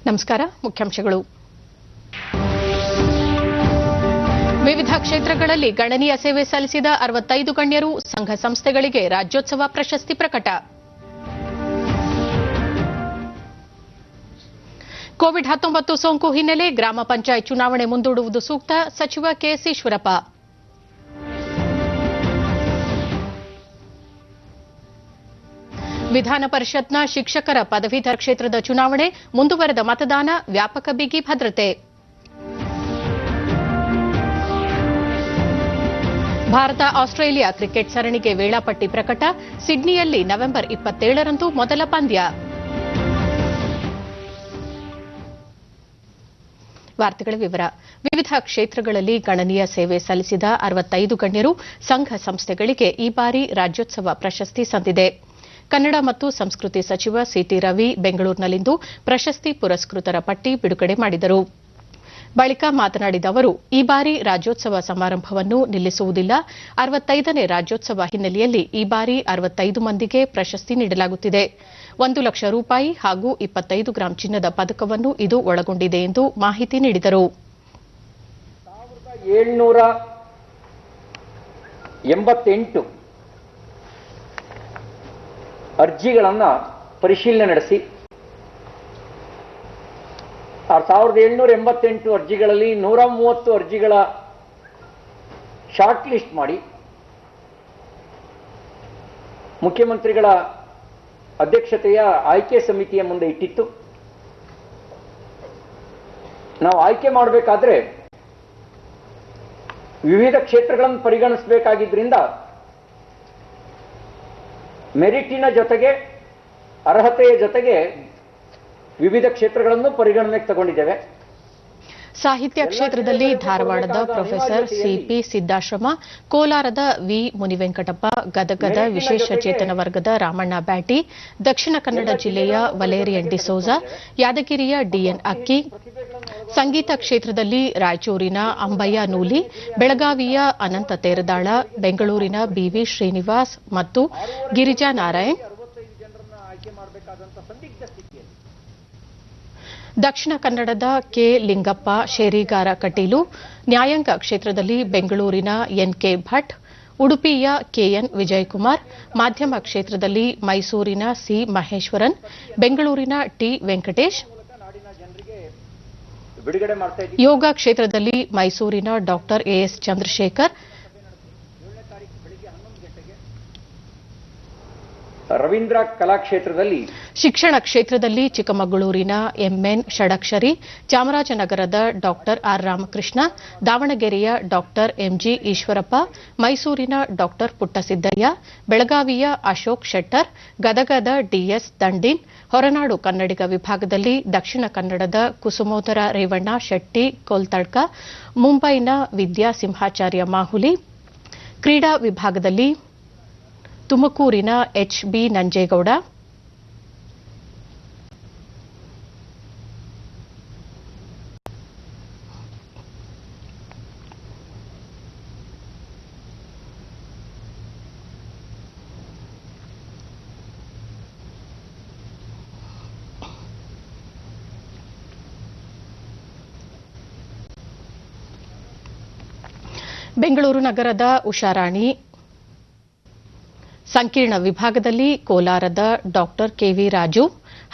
ನಮಸ್ಕಾರ. ಮುಖ್ಯಾಂಶಗಳು. ವಿವಿಧ ಕ್ಷೇತ್ರಗಳಲ್ಲಿ ಗಣನೀಯ ಸೇವೆ ಸಲ್ಲಿಸಿದ 65 ಗಣ್ಯರು, ಸಂಘ ಸಂಸ್ಥೆಗಳಿಗೆ ರಾಜ್ಯೋತ್ಸವ ಪ್ರಶಸ್ತಿ ಪ್ರಕಟ. ಕೋವಿಡ್-19 ಸೋಂಕು ಹಿನ್ನೆಲೆ ಗ್ರಾಮ ಪಂಚಾಯತ್ ಚುನಾವಣೆ ಮುಂದೂಡುವುದು ಸೂಕ್ತ, ಸಚಿವ ಕೆಎಸ್ ಈಶ್ವರಪ್ಪ. ವಿಧಾನ ಪರಿಷತ್ನ ಶಿಕ್ಷಕರ ಪದವೀಧರ ಕ್ಷೇತ್ರದ ಚುನಾವಣೆ ಮುಂದುವರೆದ ಮತದಾನ, ವ್ಯಾಪಕ ಬಿಗಿ ಭದ್ರತೆ. ಭಾರತ ಆಸ್ಟ್ರೇಲಿಯಾ ಕ್ರಿಕೆಟ್ ಸರಣಿಗೆ ವೇಳಾಪಟ್ಟಿ ಪ್ರಕಟ. ಸಿಡ್ನಿಯಲ್ಲಿ ನವೆಂಬರ್ 27ರಂದು ಮೊದಲ ಪಂದ್ಯ. ವಾರ್ತೆಗಳ ವಿವರ. ವಿವಿಧ ಕ್ಷೇತ್ರಗಳಲ್ಲಿ ಗಣನೀಯ ಸೇವೆ ಸಲ್ಲಿಸಿದ 65 ಗಣ್ಯರು, ಸಂಘ ಸಂಸ್ಥೆಗಳಿಗೆ ಈ ಬಾರಿ ರಾಜ್ಯೋತ್ಸವ ಪ್ರಶಸ್ತಿ ಸಂದಿದೆ. ಕನ್ನಡ ಮತ್ತು ಸಂಸ್ಕೃತಿ ಸಚಿವ ಸಿಟಿ ರವಿ ಬೆಂಗಳೂರಿನಲ್ಲಿಂದು ಪ್ರಶಸ್ತಿ ಪುರಸ್ಕೃತರ ಪಟ್ಟಿ ಬಿಡುಗಡೆ ಮಾಡಿದರು. ಬಳಿಕ ಮಾತನಾಡಿದ ಅವರು, ಈ ಬಾರಿ ರಾಜ್ಯೋತ್ಸವ ಸಮಾರಂಭವನ್ನು ನಿಲ್ಲಿಸುವುದಿಲ್ಲ. 65ನೇ ರಾಜ್ಯೋತ್ಸವ ಹಿನ್ನೆಲೆಯಲ್ಲಿ ಈ ಬಾರಿ 65 ಮಂದಿಗೆ ಪ್ರಶಸ್ತಿ ನೀಡಲಾಗುತ್ತಿದೆ. 1 ಲಕ್ಷ ರೂಪಾಯಿ ಹಾಗೂ 25 ಗ್ರಾಂ ಚಿನ್ನದ ಪದಕವನ್ನು ಇದು ಒಳಗೊಂಡಿದೆ ಎಂದು ಮಾಹಿತಿ ನೀಡಿದರು. 1788 ಅರ್ಜಿಗಳನ್ನು ಪರಿಶೀಲನೆ ನಡೆಸಿ 1788 ಅರ್ಜಿಗಳಲ್ಲಿ 130 ಅರ್ಜಿಗಳ ಶಾರ್ಟ್ ಲಿಸ್ಟ್ ಮಾಡಿ ಮುಖ್ಯಮಂತ್ರಿಗಳ ಅಧ್ಯಕ್ಷತೆಯ ಆಯ್ಕೆ ಸಮಿತಿಯ ಮುಂದೆ ಇಟ್ಟಿತ್ತು. ನಾವು ಆಯ್ಕೆ ಮಾಡಬೇಕಾದ್ರೆ ವಿವಿಧ ಕ್ಷೇತ್ರಗಳನ್ನು ಪರಿಗಣಿಸಬೇಕಾಗಿದ್ದರಿಂದ ಮೆರಿಟಿನ ಜೊತೆಗೆ ಅರ್ಹತೆಯ ಜೊತೆಗೆ ವಿವಿಧ ಕ್ಷೇತ್ರಗಳನ್ನು ಪರಿಗಣನೆಗೆ ತಗೊಂಡಿದ್ದೇವೆ. ಸಾಹಿತ್ಯ ಕ್ಷೇತ್ರದಲ್ಲಿ ಧಾರವಾಡದ ಪ್ರೊಫೆಸರ್ ಸಿಪಿ ಸಿದ್ದಾಶ್ರಮ, ಕೋಲಾರದ ವಿ ಮುನಿವೆಂಕಟಪ್ಪ, ಗದಗದ ವಿಶೇಷ ಚೇತನ ವರ್ಗದ ರಾಮಣ್ಣ ಬ್ಯಾಟಿ, ದಕ್ಷಿಣ ಕನ್ನಡ ಜಿಲ್ಲೆಯ ವಲೇರಿಯನ್ ಡಿಸೋಜಾ, ಯಾದಗಿರಿಯ ಡಿಎನ್ ಅಕ್ಕಿ, ಸಂಗೀತ ಕ್ಷೇತ್ರದಲ್ಲಿ ರಾಯಚೂರಿನ ಅಂಬಯ್ಯ ನೂಲಿ, ಬೆಳಗಾವಿಯ ಅನಂತ ತೇರದಾಳ, ಬೆಂಗಳೂರಿನ ಬಿವಿ ಶ್ರೀನಿವಾಸ್ ಮತ್ತು ಗಿರಿಜಾ ನಾರಾಯಣ್, ದಕ್ಷಿಣ ಕನ್ನಡದ ಕೆ ಲಿಂಗಪ್ಪ ಶೇರಿಗಾರ ಕಟೀಲು, ನ್ಯಾಯಾಂಗ ಕ್ಷೇತ್ರದಲ್ಲಿ ಬೆಂಗಳೂರಿನ ಎನ್ಕೆ ಭಟ್, ಉಡುಪಿಯ ಕೆಎನ್ ವಿಜಯಕುಮಾರ್, ಮಾಧ್ಯಮ ಕ್ಷೇತ್ರದಲ್ಲಿ ಮೈಸೂರಿನ ಸಿ ಮಹೇಶ್ವರನ್, ಬೆಂಗಳೂರಿನ ಟಿ ವೆಂಕಟೇಶ್, ಯೋಗ ಕ್ಷೇತ್ರದಲ್ಲಿ ಮೈಸೂರಿನ ಡಾಕ್ಟರ್ ಎಎಸ್ ಚಂದ್ರಶೇಖರ್, ರವೀಂದ್ರ ಕಲಾಕ್ಷೇತ್ರದಲ್ಲಿ, ಶಿಕ್ಷಣ ಕ್ಷೇತ್ರದಲ್ಲಿ ಚಿಕ್ಕಮಗಳೂರಿನ ಎಂಎನ್ ಷಡಕ್ಷರಿ, ಚಾಮರಾಜನಗರದ ಡಾಕ್ಟರ್ ಆರ್ ರಾಮಕೃಷ್ಣ, ದಾವಣಗೆರೆಯ ಡಾಕ್ಟರ್ ಎಂಜಿ ಈಶ್ವರಪ್ಪ, ಮೈಸೂರಿನ ಡಾಕ್ಟರ್ ಪುಟ್ಟಸಿದ್ದಯ್ಯ, ಬೆಳಗಾವಿಯ ಅಶೋಕ್ ಶೆಟ್ಟರ್, ಗದಗದ ಡಿಎಸ್ ದಂಡಿನ್, ಹೊರನಾಡು ಕನ್ನಡಿಗ ವಿಭಾಗದಲ್ಲಿ ದಕ್ಷಿಣ ಕನ್ನಡದ ಕುಸುಮೋದರ ರೇವಣ್ಣ ಶೆಟ್ಟಿ ಕೋಲ್ತಡ್ಕ, ಮುಂಬೈನ ವಿದ್ಯಾ ಸಿಂಹಾಚಾರ್ಯ ಮಾಹುಲಿ, ಕ್ರೀಡಾ ವಿಭಾಗದಲ್ಲಿ ತುಮಕೂರಿನ ಎಚ್ಬಿ ನಂಜೇಗೌಡ, ಬೆಂಗಳೂರು ನಗರದ ಉಷಾರಾಣಿ, ಸಂಕೀರ್ಣ ವಿಭಾಗದಲ್ಲಿ ಕೋಲಾರದ ಡಾಕ್ಟರ್ ಕೆವಿ ರಾಜು,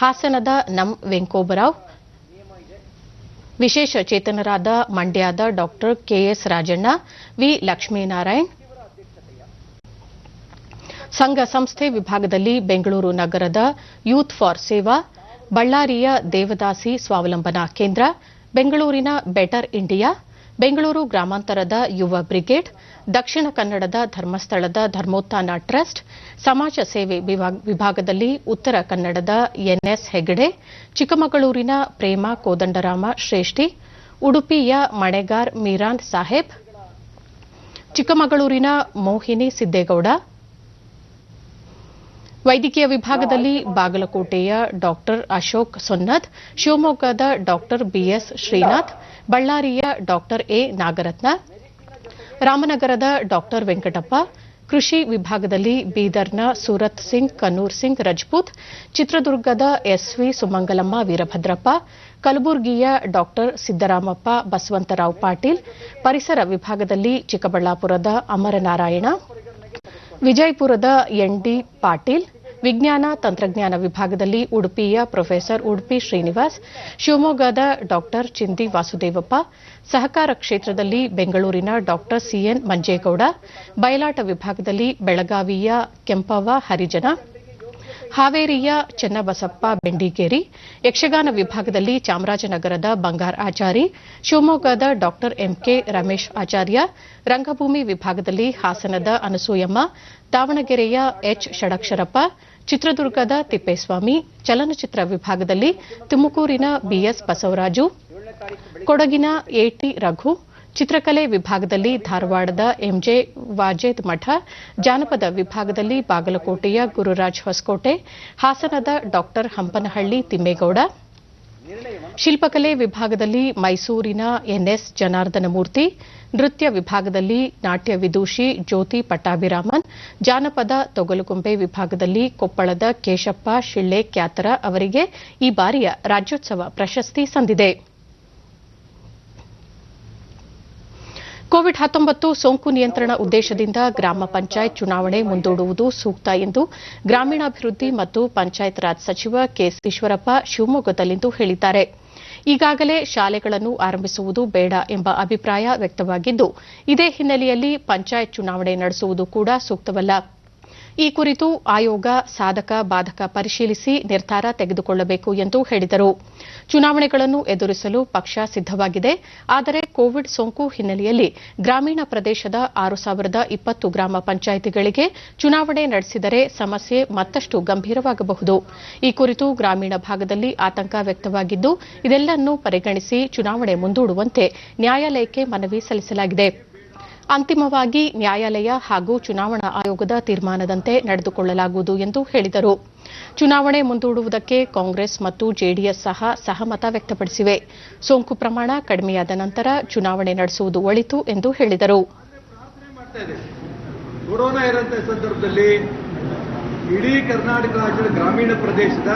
ಹಾಸನದ ನಂ ವೆಂಕೋಬರಾವ್, ವಿಶೇಷ ಚೇತನರಾದ ಮಂಡ್ಯದ doctor K S Rajanna, V Lakshminarayan, ಸಂಘ ಸಂಸ್ಥೆ ವಿಭಾಗದಲ್ಲಿ ಬೆಂಗಳೂರು ನಗರದ ಯೂತ್ ಫಾರ್ ಸೇವಾ, ಬಳ್ಳಾರಿಯ ದೇವದಾಸಿ ಸ್ವಾವಲಂಬನಾ ಕೇಂದ್ರ, ಬೆಂಗಳೂರಿನ ಬೆಟರ್ ಇಂಡಿಯಾ, ಬೆಂಗಳೂರು ಗ್ರಾಮಾಂತರದ ಯುವ ಬ್ರಿಗೇಡ್, ದಕ್ಷಿಣ ಕನ್ನಡದ ಧರ್ಮಸ್ಥಳದ ಧರ್ಮೋತ್ಥಾನ ಟ್ರಸ್ಟ್, ಸಮಾಜ ಸೇವೆ ವಿಭಾಗದಲ್ಲಿ ಉತ್ತರ ಕನ್ನಡದ ಎನ್ಎಸ್ ಹೆಗಡೆ, ಚಿಕ್ಕಮಗಳೂರಿನ ಪ್ರೇಮ ಕೋದಂಡರಾಮ ಶ್ರೇಷ್ಠಿ, ಉಡುಪಿಯ ಮಣೆಗಾರ್ ಮೀರಾನ್ ಸಾಹೇಬ್, ಚಿಕ್ಕಮಗಳೂರಿನ ಮೋಹಿನಿ ಸಿದ್ದೇಗೌಡ, ವೈದ್ಯಕೀಯ ವಿಭಾಗದಲ್ಲಿ ಬಾಗಲಕೋಟೆಯ ಡಾಕ್ಟರ್ ಅಶೋಕ್ ಸೊನ್ನದ್, ಶಿವಮೊಗ್ಗದ ಡಾಕ್ಟರ್ ಬಿಎಸ್ ಶ್ರೀನಾಥ್, ಬಳ್ಳಾರಿಯ ಡಾಕ್ಟರ್ ಎ ನಾಗರತ್ನ, ರಾಮನಗರದ ಡಾಕ್ಟರ್ ವೆಂಕಟಪ್ಪ, ಕೃಷಿ ವಿಭಾಗದಲ್ಲಿ ಬೀದರ್ನ ಸೂರತ್ ಸಿಂಗ್ ಕನ್ನೂರ್ ಸಿಂಗ್ ರಜಪೂತ್, ಚಿತ್ರದುರ್ಗದ ಎಸ್ವಿ ಸುಮಂಗಲಮ್ಮ ವೀರಭದ್ರಪ್ಪ, ಕಲಬುರಗಿಯ ಡಾ ಸಿದ್ದರಾಮಪ್ಪ ಬಸವಂತರಾವ್ ಪಾಟೀಲ್, ಪರಿಸರ ವಿಭಾಗದಲ್ಲಿ ಚಿಕ್ಕಬಳ್ಳಾಪುರದ ಅಮರನಾರಾಯಣ, ವಿಜಯಪುರದ ಎನ್ಡಿ ಪಾಟೀಲ್, ವಿಜ್ಞಾನ ತಂತ್ರಜ್ಞಾನ ವಿಭಾಗದಲ್ಲಿ ಉಡುಪಿಯ ಪ್ರೊಫೆಸರ್ ಉಡುಪಿ ಶ್ರೀನಿವಾಸ್, ಶಿವಮೊಗ್ಗದ ಡಾ ಚಿಂದಿ ವಾಸುದೇವಪ್ಪ, ಸಹಕಾರ ಕ್ಷೇತ್ರದಲ್ಲಿ ಬೆಂಗಳೂರಿನ ಡಾ ಸಿಎನ್ ಮಂಜೇಗೌಡ, ಬಯಲಾಟ ವಿಭಾಗದಲ್ಲಿ ಬೆಳಗಾವಿಯ ಕೆಂಪವ್ವ ಹರಿಜನ, ಹಾವೇರಿಯ ಚೆನ್ನಬಸಪ್ಪ ಬೆಂಡಿಗೇರಿ, ಯಕ್ಷಗಾನ ವಿಭಾಗದಲ್ಲಿ ಚಾಮರಾಜನಗರದ ಬಂಗಾರ್ ಆಚಾರಿ, ಶಿವಮೊಗ್ಗದ ಡಾ ಎಂಕೆ ರಮೇಶ್ ಆಚಾರ್ಯ, ರಂಗಭೂಮಿ ವಿಭಾಗದಲ್ಲಿ ಹಾಸನದ ಅನಸೂಯಮ್ಮ, ದಾವಣಗೆರೆಯ ಎಚ್ ಷಡಕ್ಷರಪ್ಪ, ಚಿತ್ರದುರ್ಗದ ತಿಪ್ಪೇಸ್ವಾಮಿ, ಚಲನಚಿತ್ರ ವಿಭಾಗದಲ್ಲಿ ತುಮಕೂರಿನ ಬಿಎಸ್ ಬಸವರಾಜು, ಕೊಡಗಿನ ಎಟಿ ರಘು, ಚಿತ್ರಕಲೆ ವಿಭಾಗದಲ್ಲಿ ಧಾರವಾಡದ ಎಂಜೆ ವಾಜೇದ್ ಮಠ, ಜಾನಪದ ವಿಭಾಗದಲ್ಲಿ ಬಾಗಲಕೋಟೆಯ ಗುರುರಾಜ್ ಹೊಸಕೋಟೆ, ಹಾಸನದ ಡಾ ಹಂಪನಹಳ್ಳಿ ತಿಮ್ಮೇಗೌಡ, ಶಿಲ್ಪಕಲೆ ವಿಭಾಗದಲ್ಲಿ ಮೈಸೂರಿನ ಎನ್ಎಸ್ ಜನಾರ್ದನಮೂರ್ತಿ, ನೃತ್ಯ ವಿಭಾಗದಲ್ಲಿ ನಾಟ್ಯ ವಿದೂಷಿ ಜ್ಯೋತಿ ಪಟ್ಟಾಭಿರಾಮನ್, ಜಾನಪದ ತೊಗಲುಗೊಂಬೆ ವಿಭಾಗದಲ್ಲಿ ಕೊಪ್ಪಳದ ಕೇಶಪ್ಪ ಶಿಳ್ಳೆ ಕ್ಯಾತರ ಅವರಿಗೆ ಈ ಬಾರಿಯ ರಾಜ್ಯೋತ್ಸವ ಪ್ರಶಸ್ತಿ ಸಂದಿದೆ. ಕೋವಿಡ್-19 ಸೋಂಕು ನಿಯಂತ್ರಣ ಉದ್ದೇಶದಿಂದ ಗ್ರಾಮ ಪಂಚಾಯತ್ ಚುನಾವಣೆ ಮುಂದೂಡುವುದು ಸೂಕ್ತ ಎಂದು ಗ್ರಾಮೀಣಾಭಿವೃದ್ಧಿ ಮತ್ತು ಪಂಚಾಯತ್ ರಾಜ್ ಸಚಿವ ಕೆಎಸ್ ಈಶ್ವರಪ್ಪ ಶಿವಮೊಗ್ಗದಲ್ಲಿಂದು ಹೇಳಿದ್ದಾರೆ. ಈಗಾಗಲೇ ಶಾಲೆಗಳನ್ನು ಆರಂಭಿಸುವುದು ಬೇಡ ಎಂಬ ಅಭಿಪ್ರಾಯ ವ್ಯಕ್ತವಾಗಿದ್ದು, ಇದೇ ಹಿನ್ನೆಲೆಯಲ್ಲಿ ಪಂಚಾಯತ್ ಚುನಾವಣೆ ನಡೆಸುವುದು ಕೂಡ ಸೂಕ್ತವಲ್ಲ. ಈ ಕುರಿತು ಆಯೋಗ ಸಾಧಕ ಬಾಧಕ ಪರಿಶೀಲಿಸಿ ನಿರ್ಧಾರ ತೆಗೆದುಕೊಳ್ಳಬೇಕು ಎಂದು ಹೇಳಿದರು. ಚುನಾವಣೆಗಳನ್ನು ಎದುರಿಸಲು ಪಕ್ಷ ಸಿದ್ದವಾಗಿದೆ. ಆದರೆ ಕೋವಿಡ್ ಸೋಂಕು ಹಿನ್ನೆಲೆಯಲ್ಲಿ ಗ್ರಾಮೀಣ ಪ್ರದೇಶದ 6,020 ಗ್ರಾಮ ಪಂಚಾಯಿತಿಗಳಿಗೆ ಚುನಾವಣೆ ನಡೆಸಿದರೆ ಸಮಸ್ಯೆ ಮತ್ತಷ್ಟು ಗಂಭೀರವಾಗಬಹುದು. ಈ ಕುರಿತು ಗ್ರಾಮೀಣ ಭಾಗದಲ್ಲಿ ಆತಂಕ ವ್ಯಕ್ತವಾಗಿದ್ದು, ಇದೆಲ್ಲನ್ನೂ ಪರಿಗಣಿಸಿ ಚುನಾವಣೆ ಮುಂದೂಡುವಂತೆ ನ್ಯಾಯಾಲಯಕ್ಕೆ ಮನವಿ ಸಲ್ಲಿಸಲಾಗಿದೆ. ಅಂತಿಮವಾಗಿ ನ್ಯಾಯಾಲಯ ಹಾಗೂ ಚುನಾವಣಾ ಆಯೋಗದ ತೀರ್ಮಾನದಂತೆ ನಡೆದುಕೊಳ್ಳಲಾಗುವುದು ಎಂದು ಹೇಳಿದರು. ಚುನಾವಣೆ ಮುಂದೂಡುವುದಕ್ಕೆ ಕಾಂಗ್ರೆಸ್ ಮತ್ತು ಜೆಡಿಎಸ್ ಸಹ ಸಹಮತ ವ್ಯಕ್ತಪಡಿಸಿವೆ. ಸೋಂಕು ಪ್ರಮಾಣ ಕಡಿಮೆಯಾದ ನಂತರ ಚುನಾವಣೆ ನಡೆಸುವುದು ಒಳಿತು ಎಂದು ಹೇಳಿದರು. ಕೊರೋನಾ ಇರುವಂತಹ ಸಂದರ್ಭದಲ್ಲಿ ಇಡೀ ಕರ್ನಾಟಕ ರಾಜ್ಯದ ಗ್ರಾಮೀಣ ಪ್ರದೇಶದ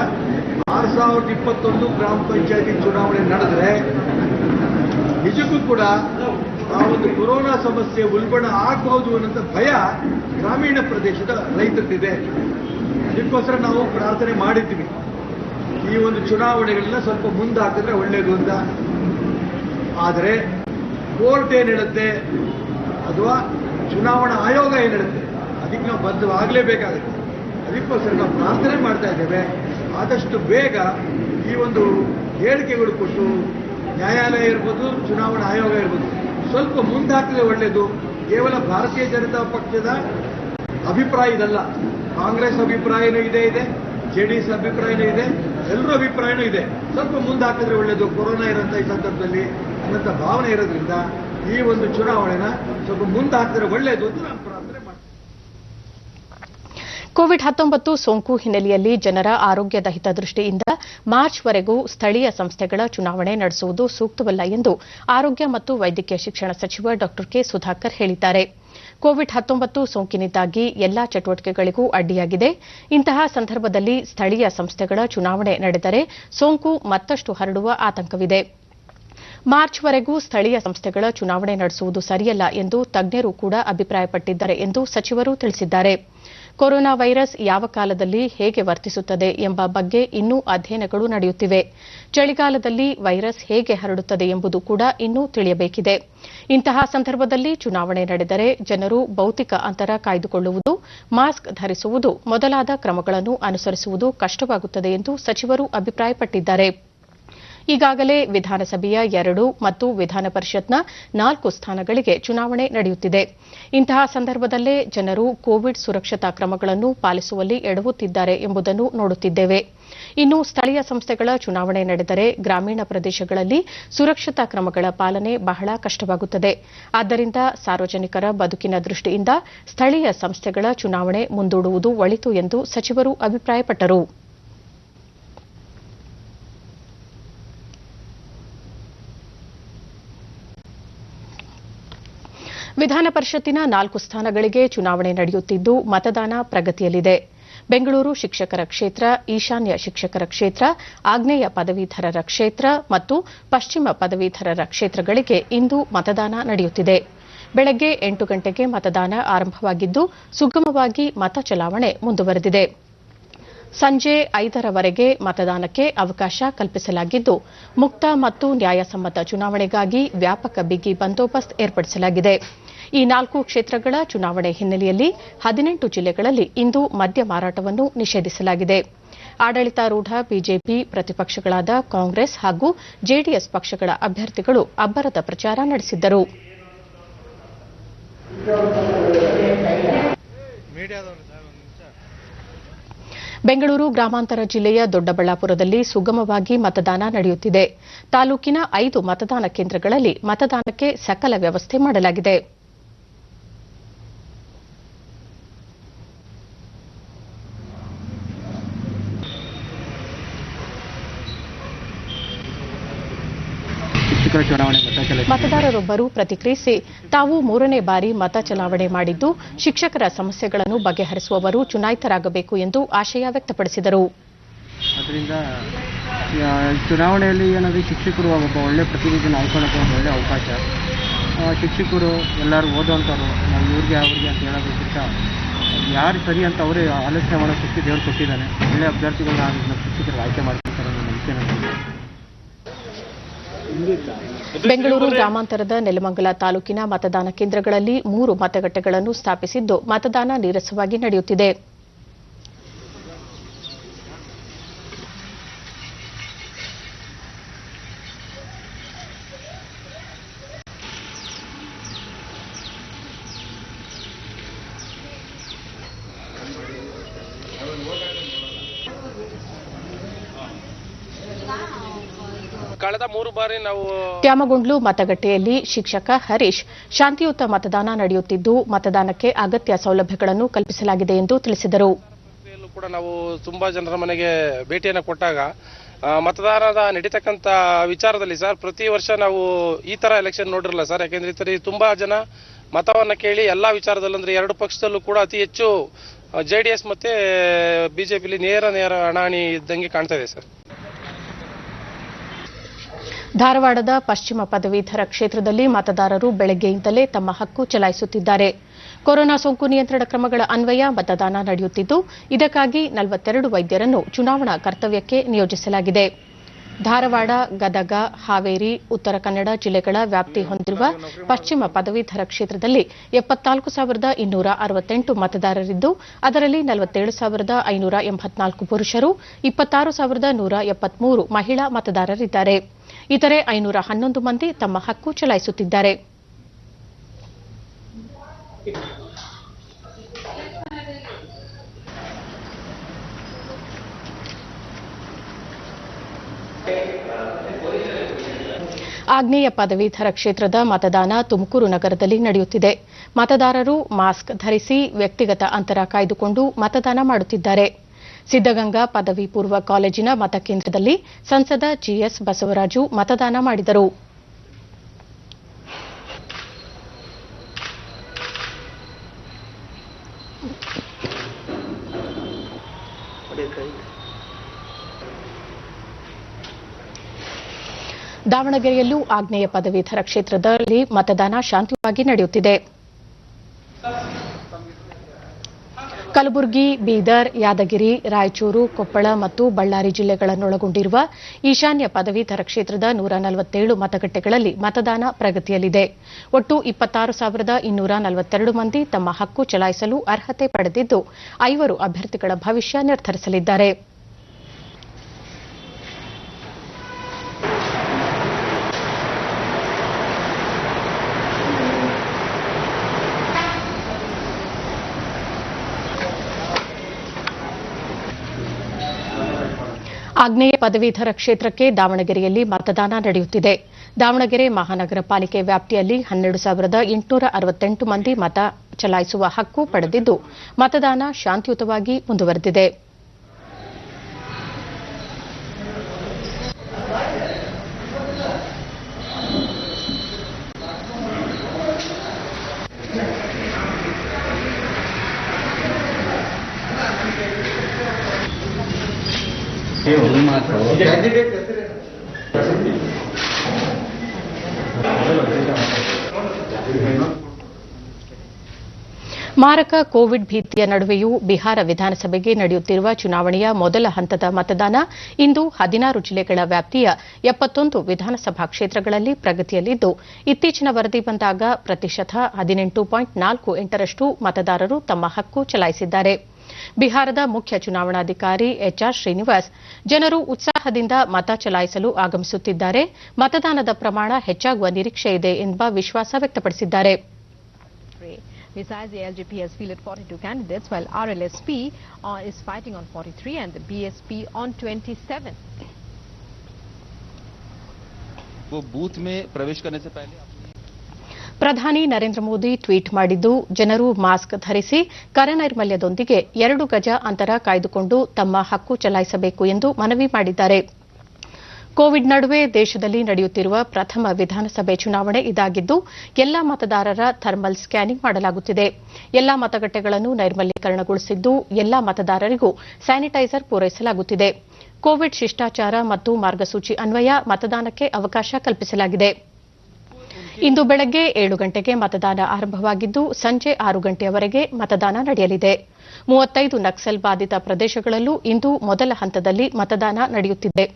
6,021 ಗ್ರಾಮ ಪಂಚಾಯತಿ ಚುನಾವಣೆ ನಡೆದರೆ ನಿಜಕ್ಕೂ ಕೂಡ ಆ ಒಂದು ಕೊರೋನಾ ಸಮಸ್ಯೆ ಉಲ್ಬಣ ಆಗಬಹುದು ಅನ್ನೋ ಭಯ ಗ್ರಾಮೀಣ ಪ್ರದೇಶದ ರೈತರಿಗಿದೆ. ಅದಕ್ಕೋಸ್ಕರ ನಾವು ಪ್ರಾರ್ಥನೆ ಮಾಡಿದ್ವಿ, ಈ ಒಂದು ಚುನಾವಣೆಗಳನ್ನ ಸ್ವಲ್ಪ ಮುಂದೆ ಹಾಕಿದ್ರೆ ಒಳ್ಳೆಯದು ಅಂತ. ಆದರೆ ಕೋರ್ಟ್ ಏನ್ ಹೇಳುತ್ತೆ ಅಥವಾ ಚುನಾವಣಾ ಆಯೋಗ ಏನ್ ಹೇಳುತ್ತೆ ಅದಕ್ಕೆ ನಾವು ಬದ್ಧವಾಗಲೇಬೇಕಾಗುತ್ತೆ. ಅದಕ್ಕೋಸ್ಕರ ನಾವು ಪ್ರಾರ್ಥನೆ ಮಾಡ್ತಾ ಇದ್ದೇವೆ, ಆದಷ್ಟು ಬೇಗ ಈ ಒಂದು ಹೇಳಿಕೆಗಳು ಕೊಟ್ಟು ನ್ಯಾಯಾಲಯ ಇರ್ಬೋದು, ಚುನಾವಣಾ ಆಯೋಗ ಇರ್ಬೋದು, ಸ್ವಲ್ಪ ಮುಂದೆ ಹಾಕಿದ್ರೆ ಒಳ್ಳೆಯದು. ಕೇವಲ ಭಾರತೀಯ ಜನತಾ ಪಕ್ಷದ ಅಭಿಪ್ರಾಯ ಇದಲ್ಲ, ಕಾಂಗ್ರೆಸ್ ಅಭಿಪ್ರಾಯನೂ ಇದೆ, ಜೆಡಿಎಸ್ ಅಭಿಪ್ರಾಯನೂ ಇದೆ, ಎಲ್ಲರ ಅಭಿಪ್ರಾಯನೂ ಇದೆ. ಸ್ವಲ್ಪ ಮುಂದೆ ಹಾಕಿದ್ರೆ ಒಳ್ಳೆಯದು ಕೊರೋನಾ ಇರೋಂಥ ಈ ಸಂದರ್ಭದಲ್ಲಿ ಅನ್ನೋಂಥ ಭಾವನೆ ಇರೋದ್ರಿಂದ ಈ ಒಂದು ಚುನಾವಣೆನ ಸ್ವಲ್ಪ ಮುಂದೆ ಹಾಕಿದ್ರೆ ಒಳ್ಳೆಯದು ಅಂತ ನಾನು ಪ್ರಾರ್ಥನೆ ಮಾಡ್ತೀನಿ. ಕೋವಿಡ್-19 ಸೋಂಕು ಹಿನ್ನೆಲೆಯಲ್ಲಿ ಜನರ ಆರೋಗ್ಯದ ಹಿತದೃಷ್ಟಿಯಿಂದ ಮಾರ್ಚ್ವರೆಗೂ ಸ್ಥಳೀಯ ಸಂಸ್ಥೆಗಳ ಚುನಾವಣೆ ನಡೆಸುವುದು ಸೂಕ್ತವಲ್ಲ ಎಂದು ಆರೋಗ್ಯ ಮತ್ತು ವೈದ್ಯಕೀಯ ಶಿಕ್ಷಣ ಸಚಿವ ಡಾ ಕೆ ಸುಧಾಕರ್ ಹೇಳಿದ್ದಾರೆ. ಕೋವಿಡ್-19 ಸೋಂಕಿನಿಂದಾಗಿ ಎಲ್ಲಾ ಚಟುವಟಿಕೆಗಳಿಗೂ ಅಡ್ಡಿಯಾಗಿದೆ. ಇಂತಹ ಸಂದರ್ಭದಲ್ಲಿ ಸ್ಥಳೀಯ ಸಂಸ್ಥೆಗಳ ಚುನಾವಣೆ ನಡೆದರೆ ಸೋಂಕು ಮತ್ತಷ್ಟು ಹರಡುವ ಆತಂಕವಿದೆ. ಮಾರ್ಚ್ವರೆಗೂ ಸ್ಥಳೀಯ ಸಂಸ್ಥೆಗಳ ಚುನಾವಣೆ ನಡೆಸುವುದು ಸರಿಯಲ್ಲ ಎಂದು ತಜ್ಞರು ಕೂಡ ಅಭಿಪ್ರಾಯಪಟ್ಟಿದ್ದಾರೆ ಎಂದು ಸಚಿವರು ತಿಳಿಸಿದ್ದಾರೆ. ಕೊರೋನಾ ವೈರಸ್ ಯಾವ ಕಾಲದಲ್ಲಿ ಹೇಗೆ ವರ್ತಿಸುತ್ತದೆ ಎಂಬ ಬಗ್ಗೆ ಇನ್ನೂ ಅಧ್ಯಯನಗಳು ನಡೆಯುತ್ತಿವೆ. ಚಳಿಗಾಲದಲ್ಲಿ ವೈರಸ್ ಹೇಗೆ ಹರಡುತ್ತದೆ ಎಂಬುದು ಕೂಡ ಇನ್ನೂ ತಿಳಿಯಬೇಕಿದೆ. ಇಂತಹ ಸಂದರ್ಭದಲ್ಲಿ ಚುನಾವಣೆ ನಡೆದರೆ ಜನರು ಭೌತಿಕ ಅಂತರ ಕಾಯ್ದುಕೊಳ್ಳುವುದು, ಮಾಸ್ಕ್ ಧರಿಸುವುದು ಮೊದಲಾದ ಕ್ರಮಗಳನ್ನು ಅನುಸರಿಸುವುದು ಕಷ್ಟವಾಗುತ್ತದೆ ಎಂದು ಸಚಿವರು ಅಭಿಪ್ರಾಯಪಟ್ಟಿದ್ದಾರೆ. ಈಗಾಗಲೇ ವಿಧಾನಸಭೆಯ 2 ಮತ್ತು ವಿಧಾನ ಪರಿಷತ್ನ 4 ಸ್ಥಾನಗಳಿಗೆ ಚುನಾವಣೆ ನಡೆಯುತ್ತಿದೆ. ಇಂತಹ ಸಂದರ್ಭದಲ್ಲೇ ಜನರು ಕೋವಿಡ್ ಸುರಕ್ಷತಾ ಕ್ರಮಗಳನ್ನು ಪಾಲಿಸುವಲ್ಲಿ ಎಡವುತ್ತಿದ್ದಾರೆ ಎಂಬುದನ್ನು ನೋಡುತ್ತಿದ್ದೇವೆ. ಇನ್ನು ಸ್ಥಳೀಯ ಸಂಸ್ಥೆಗಳ ಚುನಾವಣೆ ನಡೆದರೆ ಗ್ರಾಮೀಣ ಪ್ರದೇಶಗಳಲ್ಲಿ ಸುರಕ್ಷತಾ ಕ್ರಮಗಳ ಪಾಲನೆ ಬಹಳ ಕಷ್ಟವಾಗುತ್ತದೆ. ಆದ್ದರಿಂದ ಸಾರ್ವಜನಿಕರ ಬದುಕಿನ ದೃಷ್ಟಿಯಿಂದ ಸ್ಥಳೀಯ ಸಂಸ್ಥೆಗಳ ಚುನಾವಣೆ ಮುಂದೂಡುವುದು ಒಳಿತು ಎಂದು ಸಚಿವರು ಅಭಿಪ್ರಾಯಪಟ್ಟರು. ವಿಧಾನ ಪರಿಷತ್ತಿನ 4 ಸ್ಥಾನಗಳಿಗೆ ಚುನಾವಣೆ ನಡೆಯುತ್ತಿದ್ದು ಮತದಾನ ಪ್ರಗತಿಯಲ್ಲಿದೆ. ಬೆಂಗಳೂರು ಶಿಕ್ಷಕರ ಕ್ಷೇತ್ರ, ಈಶಾನ್ಯ ಶಿಕ್ಷಕರ ಕ್ಷೇತ್ರ, ಆಗ್ನೇಯ ಪದವೀಧರರ ಕ್ಷೇತ್ರ ಮತ್ತು ಪಶ್ಚಿಮ ಪದವೀಧರರ ಕ್ಷೇತ್ರಗಳಿಗೆ ಇಂದು ಮತದಾನ ನಡೆಯುತ್ತಿದೆ. ಬೆಳಗ್ಗೆ 8 ಗಂಟೆಗೆ ಮತದಾನ ಆರಂಭವಾಗಿದ್ದು ಸುಗಮವಾಗಿ ಮತ ಚಲಾವಣೆ ಮುಂದುವರೆದಿದೆ. ಸಂಜೆ 5ರವರೆಗೆ ಮತದಾನಕ್ಕೆ ಅವಕಾಶ ಕಲ್ಪಿಸಲಾಗಿದ್ದು ಮುಕ್ತ ಮತ್ತು ನ್ಯಾಯಸಮ್ಮತ ಚುನಾವಣೆಗಾಗಿ ವ್ಯಾಪಕ ಬಿಗಿ ಬಂದೋಬಸ್ತ್ ಏರ್ಪಡಿಸಲಾಗಿದೆ. ಈ 4 ಕ್ಷೇತ್ರಗಳ ಚುನಾವಣೆ ಹಿನ್ನೆಲೆಯಲ್ಲಿ 18 ಜಿಲ್ಲೆಗಳಲ್ಲಿ ಇಂದು ಮದ್ಯ ಮಾರಾಟವನ್ನು ನಿಷೇಧಿಸಲಾಗಿದೆ. ಆಡಳಿತಾರೂಢ ಬಿಜೆಪಿ, ಪ್ರತಿಪಕ್ಷಗಳಾದ ಕಾಂಗ್ರೆಸ್ ಹಾಗೂ ಜೆಡಿಎಸ್ ಪಕ್ಷಗಳ ಅಭ್ಯರ್ಥಿಗಳು ಅಬ್ಬರದ ಪ್ರಚಾರ ನಡೆಸಿದ್ದರು. ಬೆಂಗಳೂರು ಗ್ರಾಮಾಂತರ ಜಿಲ್ಲೆಯ ದೊಡ್ಡಬಳ್ಳಾಪುರದಲ್ಲಿ ಸುಗಮವಾಗಿ ಮತದಾನ ನಡೆಯುತ್ತಿದೆ. ತಾಲೂಕಿನ 5 ಮತದಾನ ಕೇಂದ್ರಗಳಲ್ಲಿ ಮತದಾನಕ್ಕೆ ಸಕಲ ವ್ಯವಸ್ಥೆ ಮಾಡಲಾಗಿದೆ. ಮತದಾರರೊಬ್ಬರು ಪ್ರತಿಕ್ರಿಯಿಸಿ, ತಾವು 3ನೇ ಬಾರಿ ಮತ ಚಲಾವಣೆ ಮಾಡಿದ್ದು ಶಿಕ್ಷಕರ ಸಮಸ್ಯೆಗಳನ್ನು ಬಗೆಹರಿಸುವವರು ಚುನಾಯಿತರಾಗಬೇಕು ಎಂದು ಆಶಯ ವ್ಯಕ್ತಪಡಿಸಿದರು. ಅದರಿಂದ ಚುನಾವಣೆಯಲ್ಲಿ ಏನಾದರೂ ಶಿಕ್ಷಕರು ಒಬ್ಬ ಒಳ್ಳೆ ಪ್ರತಿನಿಧಿನ ಆಯ್ಕೊಳ್ಳೋಕೆ ಒಂದು ಒಳ್ಳೆ ಅವಕಾಶ. ಶಿಕ್ಷಕರು ಎಲ್ಲರೂ ಓದುವಂಥವ್ರು, ನಾವು ಇವ್ರಿಗೆ ಅವ್ರಿಗೆ ಅಂತ ಹೇಳೋದಕ್ಕಿಂತ ಯಾರು ಸರಿ ಅಂತ ಅವರೇ ಆಲೋಚನೆ ಮಾಡೋ ಶಕ್ತಿ ದೇವರು ಕೊಟ್ಟಿದ್ದಾನೆ. ಒಳ್ಳೆ ಅಭ್ಯರ್ಥಿಗಳನ್ನ ನಮ್ಮ ಶಿಕ್ಷಕರಿಗೆ ಆಯ್ಕೆ ಮಾಡ್ಕೊಳ್ತಾರೆ ಅನ್ನೋ ನಂಬಿಕೆ ನನಗೆ. ಬೆಂಗಳೂರು ಗ್ರಾಮಾಂತರದ ನೆಲಮಂಗಲ ತಾಲೂಕಿನ ಮತದಾನ ಕೇಂದ್ರಗಳಲ್ಲಿ 3 ಮತಗಟ್ಟೆಗಳನ್ನು ಸ್ಥಾಪಿಸಿದ್ದು ಮತದಾನ ನೀರಸವಾಗಿ ನಡೆಯುತ್ತಿದೆ. ಕಳೆದ 3 ಬಾರಿ ನಾವು ತ್ಯಾಮಗೊಂಡ್ಲು ಮತಗಟ್ಟೆಯಲ್ಲಿ ಶಿಕ್ಷಕ ಹರೀಶ್ ಶಾಂತಿಯುತ ಮತದಾನ ನಡೆಯುತ್ತಿದ್ದು ಮತದಾನಕ್ಕೆ ಅಗತ್ಯ ಸೌಲಭ್ಯಗಳನ್ನು ಕಲ್ಪಿಸಲಾಗಿದೆ ಎಂದು ತಿಳಿಸಿದರು. ಕೂಡ ನಾವು ತುಂಬಾ ಜನರ ಮನೆಗೆ ಭೇಟಿಯನ್ನು ಕೊಟ್ಟಾಗ ಮತದಾನದ ನಡೀತಕ್ಕಂಥ ವಿಚಾರದಲ್ಲಿ ಸರ್ ಪ್ರತಿ ವರ್ಷ ನಾವು ಈ ತರ ಎಲೆಕ್ಷನ್ ನೋಡಿರಲ್ಲ ಸರ್. ಯಾಕೆಂದ್ರೆ ಈ ತರ ತುಂಬಾ ಜನ ಮತವನ್ನ ಕೇಳಿ ಎಲ್ಲಾ ವಿಚಾರದಲ್ಲಿ ಅಂದ್ರೆ 2 ಪಕ್ಷದಲ್ಲೂ ಕೂಡ ಅತಿ ಹೆಚ್ಚು ಜೆಡಿಎಸ್ ಮತ್ತೆ ಬಿಜೆಪಿಲಿ ನೇರ ಹಣಾಹಣಿ ಇದ್ದಂಗೆ ಕಾಣ್ತಾ ಇದೆ ಸರ್. ಧಾರವಾಡದ ಪಶ್ಚಿಮ ಪದವೀಧರ ಕ್ಷೇತ್ರದಲ್ಲಿ ಮತದಾರರು ಬೆಳಗ್ಗೆಯಿಂದಲೇ ತಮ್ಮ ಹಕ್ಕು ಚಲಾಯಿಸುತ್ತಿದ್ದಾರೆ. ಕೊರೋನಾ ಸೋಂಕು ನಿಯಂತ್ರಣ ಕ್ರಮಗಳ ಅನ್ವಯ ಮತದಾನ ನಡೆಯುತ್ತಿದ್ದು ಇದಕ್ಕಾಗಿ 42 ವೈದ್ಯರನ್ನು ಚುನಾವಣಾ ಕರ್ತವ್ಯಕ್ಕೆ ನಿಯೋಜಿಸಲಾಗಿದೆ. ಧಾರವಾಡ, ಗದಗ, ಹಾವೇರಿ, ಉತ್ತರ ಕನ್ನಡ ಜಿಲ್ಲೆಗಳ ವ್ಯಾಪ್ತಿ ಹೊಂದಿರುವ ಪಶ್ಚಿಮ ಪದವೀಧರ ಕ್ಷೇತ್ರದಲ್ಲಿ 74,268 ಮತದಾರರಿದ್ದು ಅದರಲ್ಲಿ 47,584 ಪುರುಷರು, 26,173 ಮಹಿಳಾ ಮತದಾರರಿದ್ದಾರೆ. ಇತರೆ 511 ಮಂದಿ ತಮ್ಮ ಹಕ್ಕು ಚಲಾಯಿಸುತ್ತಿದ್ದಾರೆ. ಆಗ್ನೇಯ ಪದವೀಧರ ಕ್ಷೇತ್ರದ ಮತದಾನ ತುಮಕೂರು ನಗರದಲ್ಲಿ ನಡೆಯುತ್ತಿದೆ. ಮತದಾರರು ಮಾಸ್ಕ್ ಧರಿಸಿ ವ್ಯಕ್ತಿಗತ ಅಂತರ ಕಾಯ್ದುಕೊಂಡು ಮತದಾನ ಮಾಡುತ್ತಿದ್ದಾರೆ. ಸಿದ್ದಗಂಗಾ ಪದವಿ ಪೂರ್ವ ಕಾಲೇಜಿನ ಮತಕೇಂದ್ರದಲ್ಲಿ ಸಂಸದ ಜಿಎಸ್ ಬಸವರಾಜು ಮತದಾನ ಮಾಡಿದರು. ದಾವಣಗೆರೆಯಲ್ಲೂ ಆಗ್ನೇಯ ಪದವೀಧರ ಕ್ಷೇತ್ರದಲ್ಲಿ ಮತದಾನ ಶಾಂತಿಯುತವಾಗಿ ನಡೆಯುತ್ತಿದೆ. ಕಲಬುರಗಿ, ಬೀದರ್, ಯಾದಗಿರಿ, ರಾಯಚೂರು, ಕೊಪ್ಪಳ ಮತ್ತು ಬಳ್ಳಾರಿ ಜಿಲ್ಲೆಗಳನ್ನೊಳಗೊಂಡಿರುವ ಈಶಾನ್ಯ ಪದವೀಧರ ಕ್ಷೇತ್ರದ 147 ಮತಗಟ್ಟೆಗಳಲ್ಲಿ ಮತದಾನ ಪ್ರಗತಿಯಲ್ಲಿದೆ. ಒಟ್ಟು 26,242 ಮಂದಿ ತಮ್ಮ ಹಕ್ಕು ಚಲಾಯಿಸಲು ಅರ್ಹತೆ ಪಡೆದಿದ್ದು 5 ಅಭ್ಯರ್ಥಿಗಳ ಭವಿಷ್ಯ ನಿರ್ಧರಿಸಲಿದ್ದಾರೆ. ಆಗ್ನೇಯ ಪದವೀಧರ ಕ್ಷೇತ್ರಕ್ಕೆ ದಾವಣಗೆರೆಯಲ್ಲಿ ಮತದಾನ ನಡೆಯುತ್ತಿದೆ. ದಾವಣಗೆರೆ ಮಹಾನಗರ ಪಾಲಿಕೆ ವ್ಯಾಪ್ತಿಯಲ್ಲಿ 12,868 ಮಂದಿ ಮತ ಚಲಾಯಿಸುವ ಹಕ್ಕು ಪಡೆದಿದ್ದು ಮತದಾನ ಶಾಂತಿಯುತವಾಗಿ ಮುಂದುವರೆದಿದೆ. ಮಾರಕ ಕೋವಿಡ್ ಭೀತಿಯ ನಡುವೆಯೂ ಬಿಹಾರ ವಿಧಾನಸಭೆಗೆ ನಡೆಯುತ್ತಿರುವ ಚುನಾವಣೆಯ ಮೊದಲ ಹಂತದ ಮತದಾನ ಇಂದು 16 ಜಿಲ್ಲೆಗಳ ವ್ಯಾಪ್ತಿಯ 71 ವಿಧಾನಸಭಾ ಕ್ಷೇತ್ರಗಳಲ್ಲಿ ಪ್ರಗತಿಯಲ್ಲಿದ್ದು, ಇತ್ತೀಚಿನ ವರದಿ ಬಂದಾಗ ಪ್ರತಿಶತ 18.48ರಷ್ಟು ಮತದಾರರು ತಮ್ಮ ಹಕ್ಕು ಚಲಾಯಿಸಿದ್ದಾರೆ. ಬಿಹಾರದ ಮುಖ್ಯ ಚುನಾವಣಾಧಿಕಾರಿ ಎಚ್ಆರ್ ಶ್ರೀನಿವಾಸ್ ಜನರು ಉತ್ಸಾಹದಿಂದ ಮತ ಚಲಾಯಿಸಲು ಆಗಮಿಸುತ್ತಿದ್ದಾರೆ, ಮತದಾನದ ಪ್ರಮಾಣ ಹೆಚ್ಚಾಗುವ ನಿರೀಕ್ಷೆ ಇದೆ ಎಂಬ ವಿಶ್ವಾಸ ವ್ಯಕ್ತಪಡಿಸಿದ್ದಾರೆ. Besides, the LJP has fielded 42 candidates, while RLSP is fighting on 43 and the BSP on 27. वो बूथ में प्रवेश करने से पहले ಪ್ರಧಾನಿ ನರೇಂದ್ರ ಮೋದಿ ಟ್ವೀಟ್ ಮಾಡಿದ್ದು, ಜನರು ಮಾಸ್ಕ್ ಧರಿಸಿ ಕರನೈರ್ಮಲ್ಯದೊಂದಿಗೆ 2 ಗಜ ಅಂತರ ಕಾಯ್ದುಕೊಂಡು ತಮ್ಮ ಹಕ್ಕು ಚಲಾಯಿಸಬೇಕು ಎಂದು ಮನವಿ ಮಾಡಿದ್ದಾರೆ. ಕೋವಿಡ್ ನಡುವೆ ದೇಶದಲ್ಲಿ ನಡೆಯುತ್ತಿರುವ ಪ್ರಥಮ ವಿಧಾನಸಭೆ ಚುನಾವಣೆ ಇದಾಗಿದ್ದು, ಎಲ್ಲಾ ಮತದಾರರ ಥರ್ಮಲ್ ಸ್ಕ್ಯಾನಿಂಗ್ ಮಾಡಲಾಗುತ್ತಿದೆ. ಎಲ್ಲಾ ಮತಗಟ್ಟೆಗಳನ್ನು ನೈರ್ಮಲ್ಯೀಕರಣಗೊಳಿಸಿದ್ದು, ಎಲ್ಲಾ ಮತದಾರರಿಗೂ ಸ್ಯಾನಿಟೈಸರ್ ಪೂರೈಸಲಾಗುತ್ತಿದೆ. ಕೋವಿಡ್ ಶಿಷ್ಟಾಚಾರ ಮತ್ತು ಮಾರ್ಗಸೂಚಿ ಅನ್ವಯ ಮತದಾನಕ್ಕೆ ಅವಕಾಶ ಕಲ್ಪಿಸಲಾಗಿದೆ. ಇಂದು ಬೆಳಗ್ಗೆ 7 ಗಂಟೆಗೆ ಮತದಾನ ಆರಂಭವಾಗಿದ್ದು, ಸಂಜೆ 6 ಗಂಟೆಯವರೆಗೆ ಮತದಾನ ನಡೆಯಲಿದೆ. 35 ನಕ್ಸಲ್ ಬಾಧಿತ ಪ್ರದೇಶಗಳಲ್ಲೂ ಇಂದು ಮೊದಲ ಹಂತದಲ್ಲಿ ಮತದಾನ ನಡೆಯುತ್ತಿದೆ.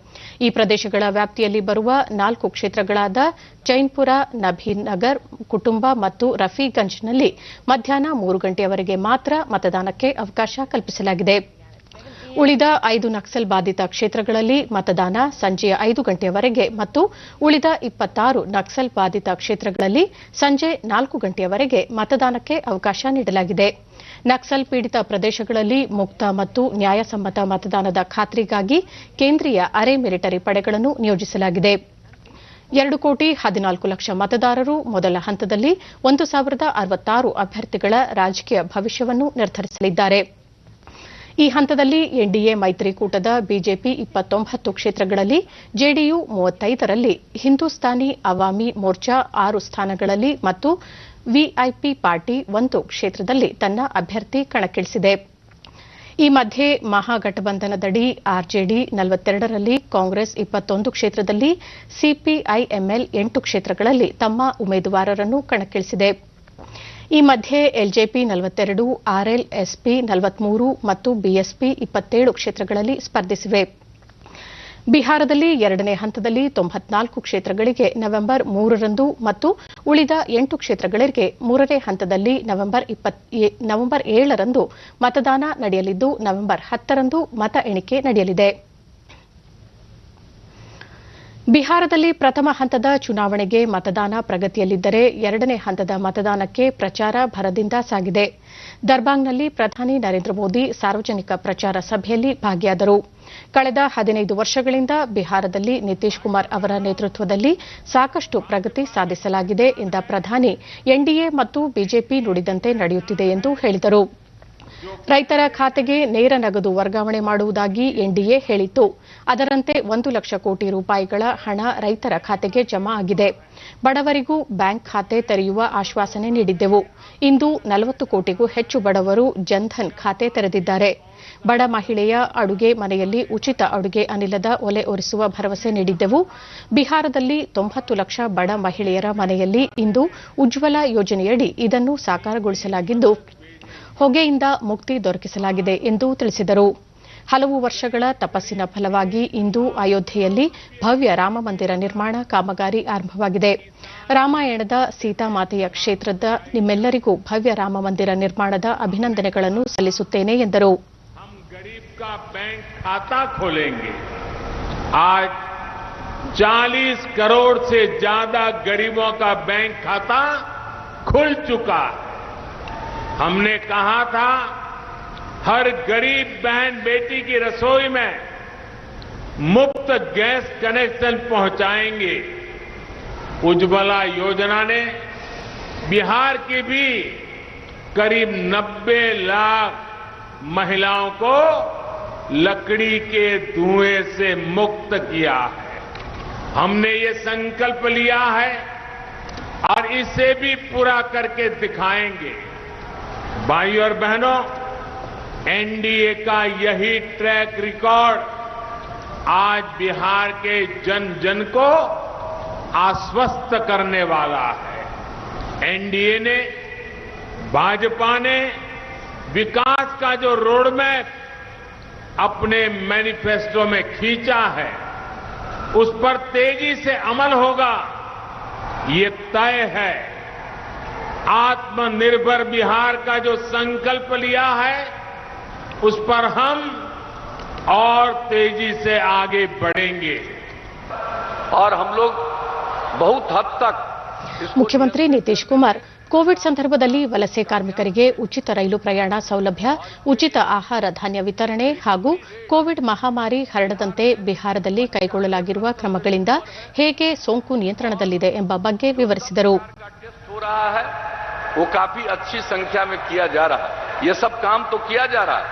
ಈ ಪ್ರದೇಶಗಳ ವ್ಯಾಪ್ತಿಯಲ್ಲಿ ಬರುವ 4 ಕ್ಷೇತ್ರಗಳಾದ ಚೈನ್ಪುರ, ನಭೀನಗರ್, ಕುಟುಂಬ ಮತ್ತು ರಫೀಗಂಜ್ನಲ್ಲಿ ಮಧ್ಯಾಹ್ನ 3 ಗಂಟೆಯವರೆಗೆ ಮಾತ್ರ ಮತದಾನಕ್ಕೆ ಅವಕಾಶ ಕಲ್ಪಿಸಲಾಗಿದೆ. ಉಳಿದ 5 ನಕ್ಸಲ್ ಬಾಧಿತ ಕ್ಷೇತ್ರಗಳಲ್ಲಿ ಮತದಾನ ಸಂಜೆ 5 ಗಂಟೆಯವರೆಗೆ ಮತ್ತು ಉಳಿದ 26 ನಕ್ಸಲ್ ಬಾಧಿತ ಕ್ಷೇತ್ರಗಳಲ್ಲಿ ಸಂಜೆ 4 ಗಂಟೆಯವರೆಗೆ ಮತದಾನಕ್ಕೆ ಅವಕಾಶ ನೀಡಲಾಗಿದೆ. ನಕ್ಸಲ್ ಪೀಡಿತ ಪ್ರದೇಶಗಳಲ್ಲಿ ಮುಕ್ತ ಮತ್ತು ನ್ಯಾಯಸಮ್ಮತ ಮತದಾನದ ಖಾತ್ರಿಗಾಗಿ ಕೇಂದ್ರೀಯ ಅರೆ ಮಿಲಿಟರಿ ಪಡೆಗಳನ್ನು ನಿಯೋಜಿಸಲಾಗಿದೆ. 2,14,00,000 ಮತದಾರರು ಮೊದಲ ಹಂತದಲ್ಲಿ 1,066 ಅಭ್ಯರ್ಥಿಗಳ ರಾಜಕೀಯ ಭವಿಷ್ಯವನ್ನು ನಿರ್ಧರಿಸಲಿದ್ದಾರೆ. ಈ ಹಂತದಲ್ಲಿ ಎನ್ಡಿಎ ಮೈತ್ರಿಕೂಟದ ಬಿಜೆಪಿ 29 ಕ್ಷೇತ್ರಗಳಲ್ಲಿ, ಜೆಡಿಯು 35ರಲ್ಲಿ, ಹಿಂದೂಸ್ತಾನಿ ಅವಾಮಿ ಮೋರ್ಚಾ 6 ಸ್ಥಾನಗಳಲ್ಲಿ ಮತ್ತು ವಿಐಪಿ ಪಾರ್ಟಿ 1 ಕ್ಷೇತ್ರದಲ್ಲಿ ತನ್ನ ಅಭ್ಯರ್ಥಿ ಕಣಕ್ಕಿಳಿಸಿದೆ. ಈ ಮಧ್ಯೆ ಮಹಾಗಠಬಂಧನದಡಿ ಆರ್ಜೆಡಿ 42ರಲ್ಲಿ, ಕಾಂಗ್ರೆಸ್ 21 ಕ್ಷೇತ್ರದಲ್ಲಿ, ಸಿಪಿಐಎಂಎಲ್ 8 ಕ್ಷೇತ್ರಗಳಲ್ಲಿ ತಮ್ಮ ಉಮೇದುವಾರರನ್ನು ಕಣಕ್ಕಿಳಿಸಿದೆ. ಈ ಮಧ್ಯೆ ಎಲ್ಜೆಪಿ 42, ಆರ್ಎಲ್ಎಸ್ಪಿ 43 ಮತ್ತು ಬಿಎಸ್ಪಿ 27 ಕ್ಷೇತ್ರಗಳಲ್ಲಿ ಸ್ಪರ್ಧಿಸಿವೆ. ಬಿಹಾರದಲ್ಲಿ 2ನೇ ಹಂತದಲ್ಲಿ 94 ಕ್ಷೇತ್ರಗಳಿಗೆ ನವೆಂಬರ್ 3ರಂದು ಮತ್ತು ಉಳಿದ 8 ಕ್ಷೇತ್ರಗಳಿಗೆ 3ನೇ ಹಂತದಲ್ಲಿ ನವೆಂಬರ್ 7ರಂದು ಮತದಾನ ನಡೆಯಲಿದ್ದು, ನವೆಂಬರ್ 10ರಂದು ಮತ ಎಣಿಕೆ ನಡೆಯಲಿದೆ. ಬಿಹಾರದಲ್ಲಿ ಪ್ರಥಮ ಹಂತದ ಚುನಾವಣೆಗೆ ಮತದಾನ ಪ್ರಗತಿಯಲ್ಲಿದ್ದರೆ, 2ನೇ ಹಂತದ ಮತದಾನಕ್ಕೆ ಪ್ರಚಾರ ಭರದಿಂದ ಸಾಗಿದೆ. ದರ್ಬಾಂಗ್ನಲ್ಲಿ ಪ್ರಧಾನಿ ನರೇಂದ್ರ ಮೋದಿ ಸಾರ್ವಜನಿಕ ಪ್ರಚಾರ ಸಭೆಯಲ್ಲಿ ಭಾಗಿಯಾದರು. ಕಳೆದ 15 ವರ್ಷಗಳಿಂದ ಬಿಹಾರದಲ್ಲಿ ನಿತೀಶ್ ಕುಮಾರ್ ಅವರ ನೇತೃತ್ವದಲ್ಲಿ ಸಾಕಷ್ಟು ಪ್ರಗತಿ ಸಾಧಿಸಲಾಗಿದೆ ಎಂದ ಪ್ರಧಾನಿ, ಎನ್ಡಿಎ ಮತ್ತು ಬಿಜೆಪಿ ನುಡಿದಂತೆ ನಡೆಯುತ್ತಿದೆ ಎಂದು ಹೇಳಿದರು. ರೈತರ ಖಾತೆಗೆ ನೇರ ನಗದು ವರ್ಗಾವಣೆ ಮಾಡುವುದಾಗಿ ಎನ್ಡಿಎ ಹೇಳಿತ್ತು. ಅದರಂತೆ 1 ಲಕ್ಷ ಕೋಟಿ ರೂಪಾಯಿಗಳ ಹಣ ರೈತರ ಖಾತೆಗೆ ಜಮಾ ಆಗಿದೆ. ಬಡವರಿಗೂ ಬ್ಯಾಂಕ್ ಖಾತೆ ತೆರೆಯುವ ಆಶ್ವಾಸನೆ ನೀಡಿದ್ದೆವು. ಇಂದು 40 ಕೋಟಿಗೂ ಹೆಚ್ಚು ಬಡವರು ಜನ್ಧನ್ ಖಾತೆ ತೆರೆದಿದ್ದಾರೆ. ಬಡ ಮಹಿಳೆಯ ಅಡುಗೆ ಮನೆಯಲ್ಲಿ ಉಚಿತ ಅಡುಗೆ ಅನಿಲದ ಒಲೆ ಒರೆಸುವ ಭರವಸೆ ನೀಡಿದ್ದೆವು. ಬಿಹಾರದಲ್ಲಿ 90 ಲಕ್ಷ ಬಡ ಮಹಿಳೆಯರ ಮನೆಯಲ್ಲಿ ಇಂದು ಉಜ್ವಲ ಯೋಜನೆಯಡಿ ಇದನ್ನು ಸಾಕಾರಗೊಳಿಸಲಾಗಿದ್ದು, ಹೊಗೆಯಿಂದ ಮುಕ್ತಿ ದೊರಕಿಸಲಾಗಿದೆ ಎಂದು ತಿಳಿಸಿದರು. ಹಲವು ವರ್ಷಗಳ ತಪಸ್ಸಿನ ಫಲವಾಗಿ ಇಂದು ಅಯೋಧ್ಯೆಯಲ್ಲಿ ಭವ್ಯ ರಾಮಮಂದಿರ ನಿರ್ಮಾಣ ಕಾಮಗಾರಿ ಆರಂಭವಾಗಿದೆ. ರಾಮಾಯಣದ ಸೀತಾಮಾತೆಯ ಕ್ಷೇತ್ರದ ನಿಮ್ಮೆಲ್ಲರಿಗೂ ಭವ್ಯ ರಾಮಮಂದಿರ ನಿರ್ಮಾಣದ ಅಭಿನಂದನೆಗಳನ್ನು ಸಲ್ಲಿಸುತ್ತೇನೆ ಎಂದರು. गरीब का बैंक खाता खोलेंगे। आज 40 करोड़ से ज्यादा गरीबों का बैंक खाता खुल चुका है। हमने कहा था हर गरीब बहन बेटी की रसोई में मुफ्त गैस कनेक्शन पहुंचाएंगे। उज्ज्वला योजना ने बिहार की भी करीब 90 लाख महिलाओं को लकड़ी के धुएं से मुक्त किया है। हमने ये संकल्प लिया है और इसे भी पूरा करके दिखाएंगे। भाइयों और बहनों, एनडीए का यही ट्रैक रिकॉर्ड आज बिहार के जन जन को आश्वस्त करने वाला है। एनडीए ने, भाजपा ने विकास का जो रोड मैप अपने मैनिफेस्टो में खींचा है, उस पर तेजी से अमल होगा, ये तय है। आत्मनिर्भर बिहार का जो संकल्प लिया है, उस पर हम और तेजी से आगे बढ़ेंगे और हम लोग बहुत हद तक ಮುಖ್ಯಮಂತ್ರಿ ನಿತೀಶ್ ಕುಮಾರ್ ಕೋವಿಡ್ ಸಂದರ್ಭದಲ್ಲಿ ವಲಸೆ ಕಾರ್ಮಿಕರಿಗೆ ಉಚಿತ ರೈಲು ಪ್ರಯಾಣ ಸೌಲಭ್ಯ, ಉಚಿತ ಆಹಾರ ಧಾನ್ಯ ವಿತರಣೆ ಹಾಗೂ ಕೋವಿಡ್ ಮಹಾಮಾರಿ ಹರಡದಂತೆ ಬಿಹಾರದಲ್ಲಿ ಕೈಗೊಳ್ಳಲಾಗಿರುವ ಕ್ರಮಗಳಿಂದ ಹೇಗೆ ಸೋಂಕು ನಿಯಂತ್ರಣದಲ್ಲಿದೆ ಎಂಬ ಬಗ್ಗೆ ವಿವರಿಸಿದರು. वो काफी अच्छी संख्या में किया जा रहा है। ये सब काम तो किया जा रहा है,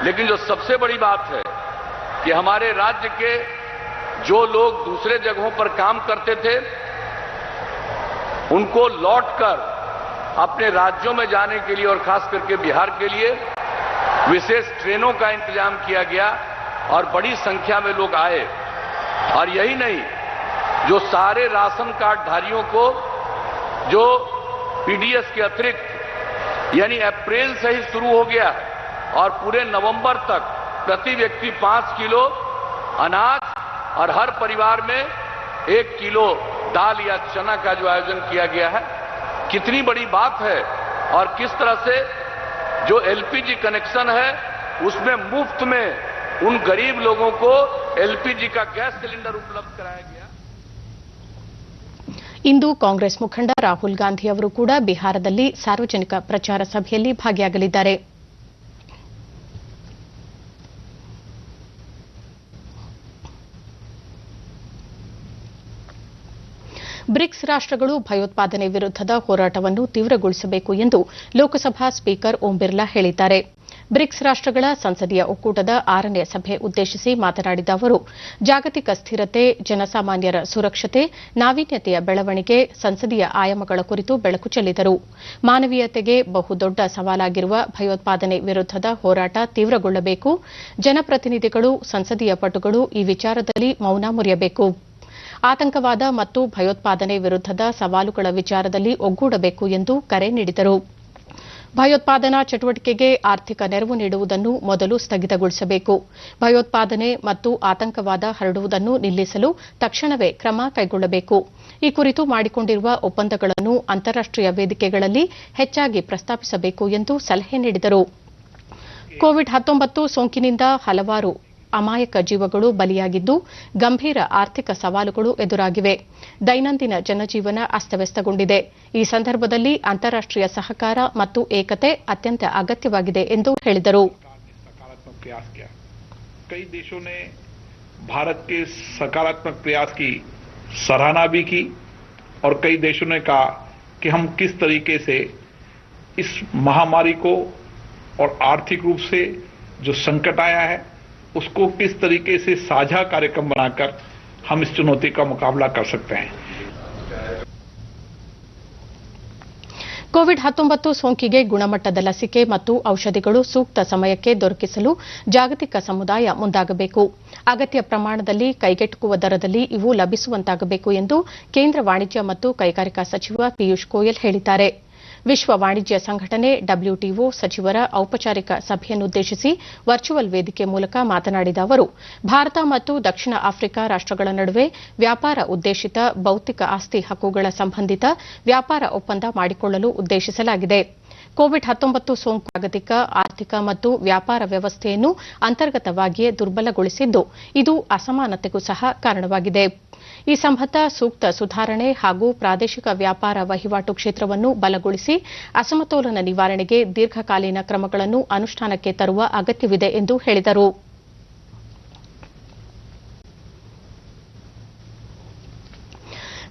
लेकिन जो सबसे बड़ी बात है कि हमारे राज्य के जो लोग दूसरे जगहों पर काम करते थे, उनको लौटकर अपने राज्यों में जाने के लिए और खास करके बिहार के लिए विशेष ट्रेनों का इंतजाम किया गया और बड़ी संख्या में लोग आए। और यही नहीं, जो सारे राशन कार्ड धारियों को जो पीडीएस के अतिरिक्त यानी अप्रैल से ही शुरू हो गया और पूरे नवंबर तक प्रति व्यक्ति 5 किलो अनाज और हर परिवार में 1 किलो दाल या चना का जो आयोजन किया गया है, कितनी बड़ी बात है। और किस तरह से जो एलपीजी कनेक्शन है उसमें मुफ्त में उन गरीब लोगों को एलपीजी का गैस सिलेंडर उपलब्ध कराया गया। ಇಂದು ಕಾಂಗ್ರೆಸ್ ಮುಖಂಡ ರಾಹುಲ್ ಗಾಂಧಿ ಅವರು ಕೂಡ ಬಿಹಾರದಲ್ಲಿ ಸಾರ್ವಜನಿಕ ಪ್ರಚಾರ ಸಭೆಯಲ್ಲಿ ಭಾಗಿಯಾಗಲಿದ್ದಾರೆ. ಬ್ರಿಕ್ಸ್ ರಾಷ್ಟ್ರಗಳು ಭಯೋತ್ಪಾದನೆ ವಿರುದ್ಧದ ಹೋರಾಟವನ್ನು ತೀವ್ರಗೊಳಿಸಬೇಕು ಎಂದು ಲೋಕಸಭಾ ಸ್ಪೀಕರ್ ಓಂ ಬಿರ್ಲಾ ಹೇಳಿದ್ದಾರೆ. ಬ್ರಿಕ್ಸ್ ರಾಷ್ಟ್ರಗಳ ಸಂಸದೀಯ ಒಕ್ಕೂಟದ 6ನೇ ಸಭೆ ಉದ್ದೇಶಿಸಿ ಮಾತನಾಡಿದ ಅವರು, ಜಾಗತಿಕ ಸ್ಥಿರತೆ, ಜನಸಾಮಾನ್ಯರ ಸುರಕ್ಷತೆ, ನಾವೀನ್ಯತೆಯ ಬೆಳವಣಿಗೆ, ಸಂಸದೀಯ ಆಯಾಮಗಳ ಕುರಿತು ಬೆಳಕು ಚೆಲ್ಲಿದರು. ಮಾನವೀಯತೆಗೆ ಬಹುದೊಡ್ಡ ಸವಾಲಾಗಿರುವ ಭಯೋತ್ಪಾದನೆ ವಿರುದ್ಧದ ಹೋರಾಟ ತೀವ್ರಗೊಳ್ಳಬೇಕು. ಜನಪ್ರತಿನಿಧಿಗಳು, ಸಂಸದೀಯ ಪಟುಗಳು ಈ ವಿಚಾರದಲ್ಲಿ ಮೌನ ಮುರಿಯಬೇಕು. ಆತಂಕವಾದ ಮತ್ತು ಭಯೋತ್ಪಾದನೆ ವಿರುದ್ಧದ ಸವಾಲುಗಳ ವಿಚಾರದಲ್ಲಿ ಒಗ್ಗೂಡಬೇಕು ಎಂದು ಕರೆ ನೀಡಿದರು. ಭಯೋತ್ಪಾದನಾ ಚಟುವಟಿಕೆಗೆ ಆರ್ಥಿಕ ನೆರವು ನೀಡುವುದನ್ನು ಮೊದಲು ಸ್ಥಗಿತಗೊಳಿಸಬೇಕು. ಭಯೋತ್ಪಾದನೆ ಮತ್ತು ಆತಂಕವಾದ ಹರಡುವುದನ್ನು ನಿಲ್ಲಿಸಲು ತಕ್ಷಣವೇ ಕ್ರಮ ಕೈಗೊಳ್ಳಬೇಕು. ಈ ಕುರಿತು ಮಾಡಿಕೊಂಡಿರುವ ಒಪ್ಪಂದಗಳನ್ನು ಅಂತಾರಾಷ್ಟೀಯ ವೇದಿಕೆಗಳಲ್ಲಿ ಹೆಚ್ಚಾಗಿ ಪ್ರಸ್ತಾಪಿಸಬೇಕು ಎಂದು ಸಲಹೆ ನೀಡಿದರು. ಕೋವಿಡ್-19 ಸೋಂಕಿನಿಂದ ಹಲವಾರು ಅಮಾಯಕ ಜೀವಗಳು ಬಲಿಯಾಗಿದ್ದು, ಗಂಭೀರ ಆರ್ಥಿಕ ಸವಾಲುಗಳು ಎದುರಾಗಿವೆ. ದೈನಂದಿನ ಜನಜೀವನ ಅಸ್ತವ್ಯಸ್ತಗೊಂಡಿದೆ. ಈ ಸಂದರ್ಭದಲ್ಲಿ ಅಂತಾರಾಷ್ಟೀಯ ಸಹಕಾರ ಮತ್ತು ಏಕತೆ ಅತ್ಯಂತ ಅಗತ್ಯವಾಗಿದೆ ಎಂದು ಹೇಳಿದರು. कई देशों ने भारत के सकारात्मक प्रयास की सराहना भी की और कई देशों ने कहा कि हम किस तरीके से इस महामारी को और आर्थिक रूप से जो संकट आया है उसको किस तरीके से साझा कार्यक्रम बनाकर हम इस चुनौती का मुकाबला कर सकते हैं. ಕೋವಿಡ್-19 ಸೋಂಕಿಗೆ ಗುಣಮಟ್ಟದ ಲಸಿಕೆ ಮತ್ತು ಔಷಧಿಗಳು ಸೂಕ್ತ ಸಮಯಕ್ಕೆ ದೊರಕಿಸಲು ಜಾಗತಿಕ ಸಮುದಾಯ ಮುಂದಾಗಬೇಕು. ಅಗತ್ಯ ಪ್ರಮಾಣದಲ್ಲಿ ಕೈಗೆಟುಕುವ ದರದಲ್ಲಿ ಇವು ಲಭಿಸುವಂತಾಗಬೇಕು ಎಂದು ಕೇಂದ್ರ ವಾಣಿಜ್ಯ ಮತ್ತು ಕೈಗಾರಿಕಾ ಸಚಿವ ಪಿಯೂಷ್ ಗೋಯಲ್ ಹೇಳಿದ್ದಾರೆ. ವಿಶ್ವ ವಾಣಿಜ್ಯ ಸಂಘಟನೆ ಡಬ್ಲ್ಯೂಟಿಒ ಸಚಿವರ ಔಪಚಾರಿಕ ಸಭೆಯನ್ನುದ್ದೇಶಿಸಿ ವರ್ಚುವಲ್ ವೇದಿಕೆ ಮೂಲಕ ಮಾತನಾಡಿದ ಅವರು, ಭಾರತ ಮತ್ತು ದಕ್ಷಿಣ ಆಫ್ರಿಕಾ ರಾಷ್ಟ್ರಗಳ ನಡುವೆ ವ್ಯಾಪಾರ ಉದ್ದೇಶಿತ ಬೌದ್ಧಿಕ ಆಸ್ತಿ ಹಕ್ಕುಗಳ ಸಂಬಂಧಿತ ವ್ಯಾಪಾರ ಒಪ್ಪಂದ ಮಾಡಿಕೊಳ್ಳಲು ಉದ್ದೇಶಿಸಲಾಗಿದೆ. ಕೋವಿಡ್-19 ಸೋಂಕು ಜಾಗತಿಕ ಆರ್ಥಿಕ ಮತ್ತು ವ್ಯಾಪಾರ ವ್ಯವಸ್ಥೆಯನ್ನು ಅಂತರ್ಗತವಾಗಿಯೇ ದುರ್ಬಲಗೊಳಿಸಿದ್ದು, ಇದು ಅಸಮಾನತೆಗೂ ಸಹ ಕಾರಣವಾಗಿದೆ. ಈ ಸಂಬಂಧ ಸೂಕ್ತ ಸುಧಾರಣೆ ಹಾಗೂ ಪ್ರಾದೇಶಿಕ ವ್ಯಾಪಾರ ವಹಿವಾಟು ಕ್ಷೇತ್ರವನ್ನು ಬಲಗೊಳಿಸಿ ಅಸಮತೋಲನ ನಿವಾರಣೆಗೆ ದೀರ್ಘಕಾಲೀನ ಕ್ರಮಗಳನ್ನು ಅನುಷ್ಠಾನಕ್ಕೆ ತರುವ ಅಗತ್ಯವಿದೆ ಎಂದು ಹೇಳಿದರು.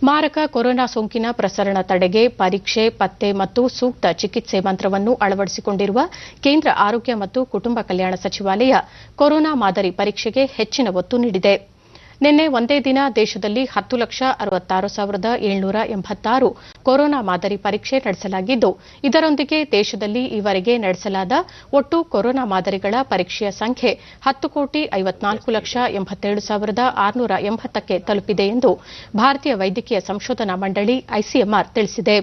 ಮಾರಕ ಕೊರೋನಾ ಸೋಂಕಿನ ಪ್ರಸರಣ ತಡೆಗೆ ಪರೀಕ್ಷೆ, ಪತ್ತೆ ಮತ್ತು ಸೂಕ್ತ ಚಿಕಿತ್ಸೆ ಮಂತ್ರವನ್ನು ಅಳವಡಿಸಿಕೊಂಡಿರುವ ಕೇಂದ್ರ ಆರೋಗ್ಯ ಮತ್ತು ಕುಟುಂಬ ಕಲ್ಯಾಣ ಸಚಿವಾಲಯ ಕೊರೋನಾ ಮಾದರಿ ಪರೀಕ್ಷೆಗೆ ಹೆಚ್ಚಿನ ಒತ್ತು ನೀಡಿದೆ. ನಿನ್ನೆ ಒಂದೇ ದಿನ ದೇಶದಲ್ಲಿ 10,66,786 ಕೊರೋನಾ ಮಾದರಿ ಪರೀಕ್ಷೆ ನಡೆಸಲಾಗಿದ್ದು, ಇದರೊಂದಿಗೆ ದೇಶದಲ್ಲಿ ಈವರೆಗೆ ನಡೆಸಲಾದ ಒಟ್ಟು ಕೊರೋನಾ ಮಾದರಿಗಳ ಪರೀಕ್ಷೆಯ ಸಂಖ್ಯೆ 10,54,87,680ಕ್ಕೆ ತಲುಪಿದೆ ಎಂದು ಭಾರತೀಯ ವೈದ್ಯಕೀಯ ಸಂಶೋಧನಾ ಮಂಡಳಿ ಐಸಿಎಂಆರ್ ತಿಳಿಸಿದೆ.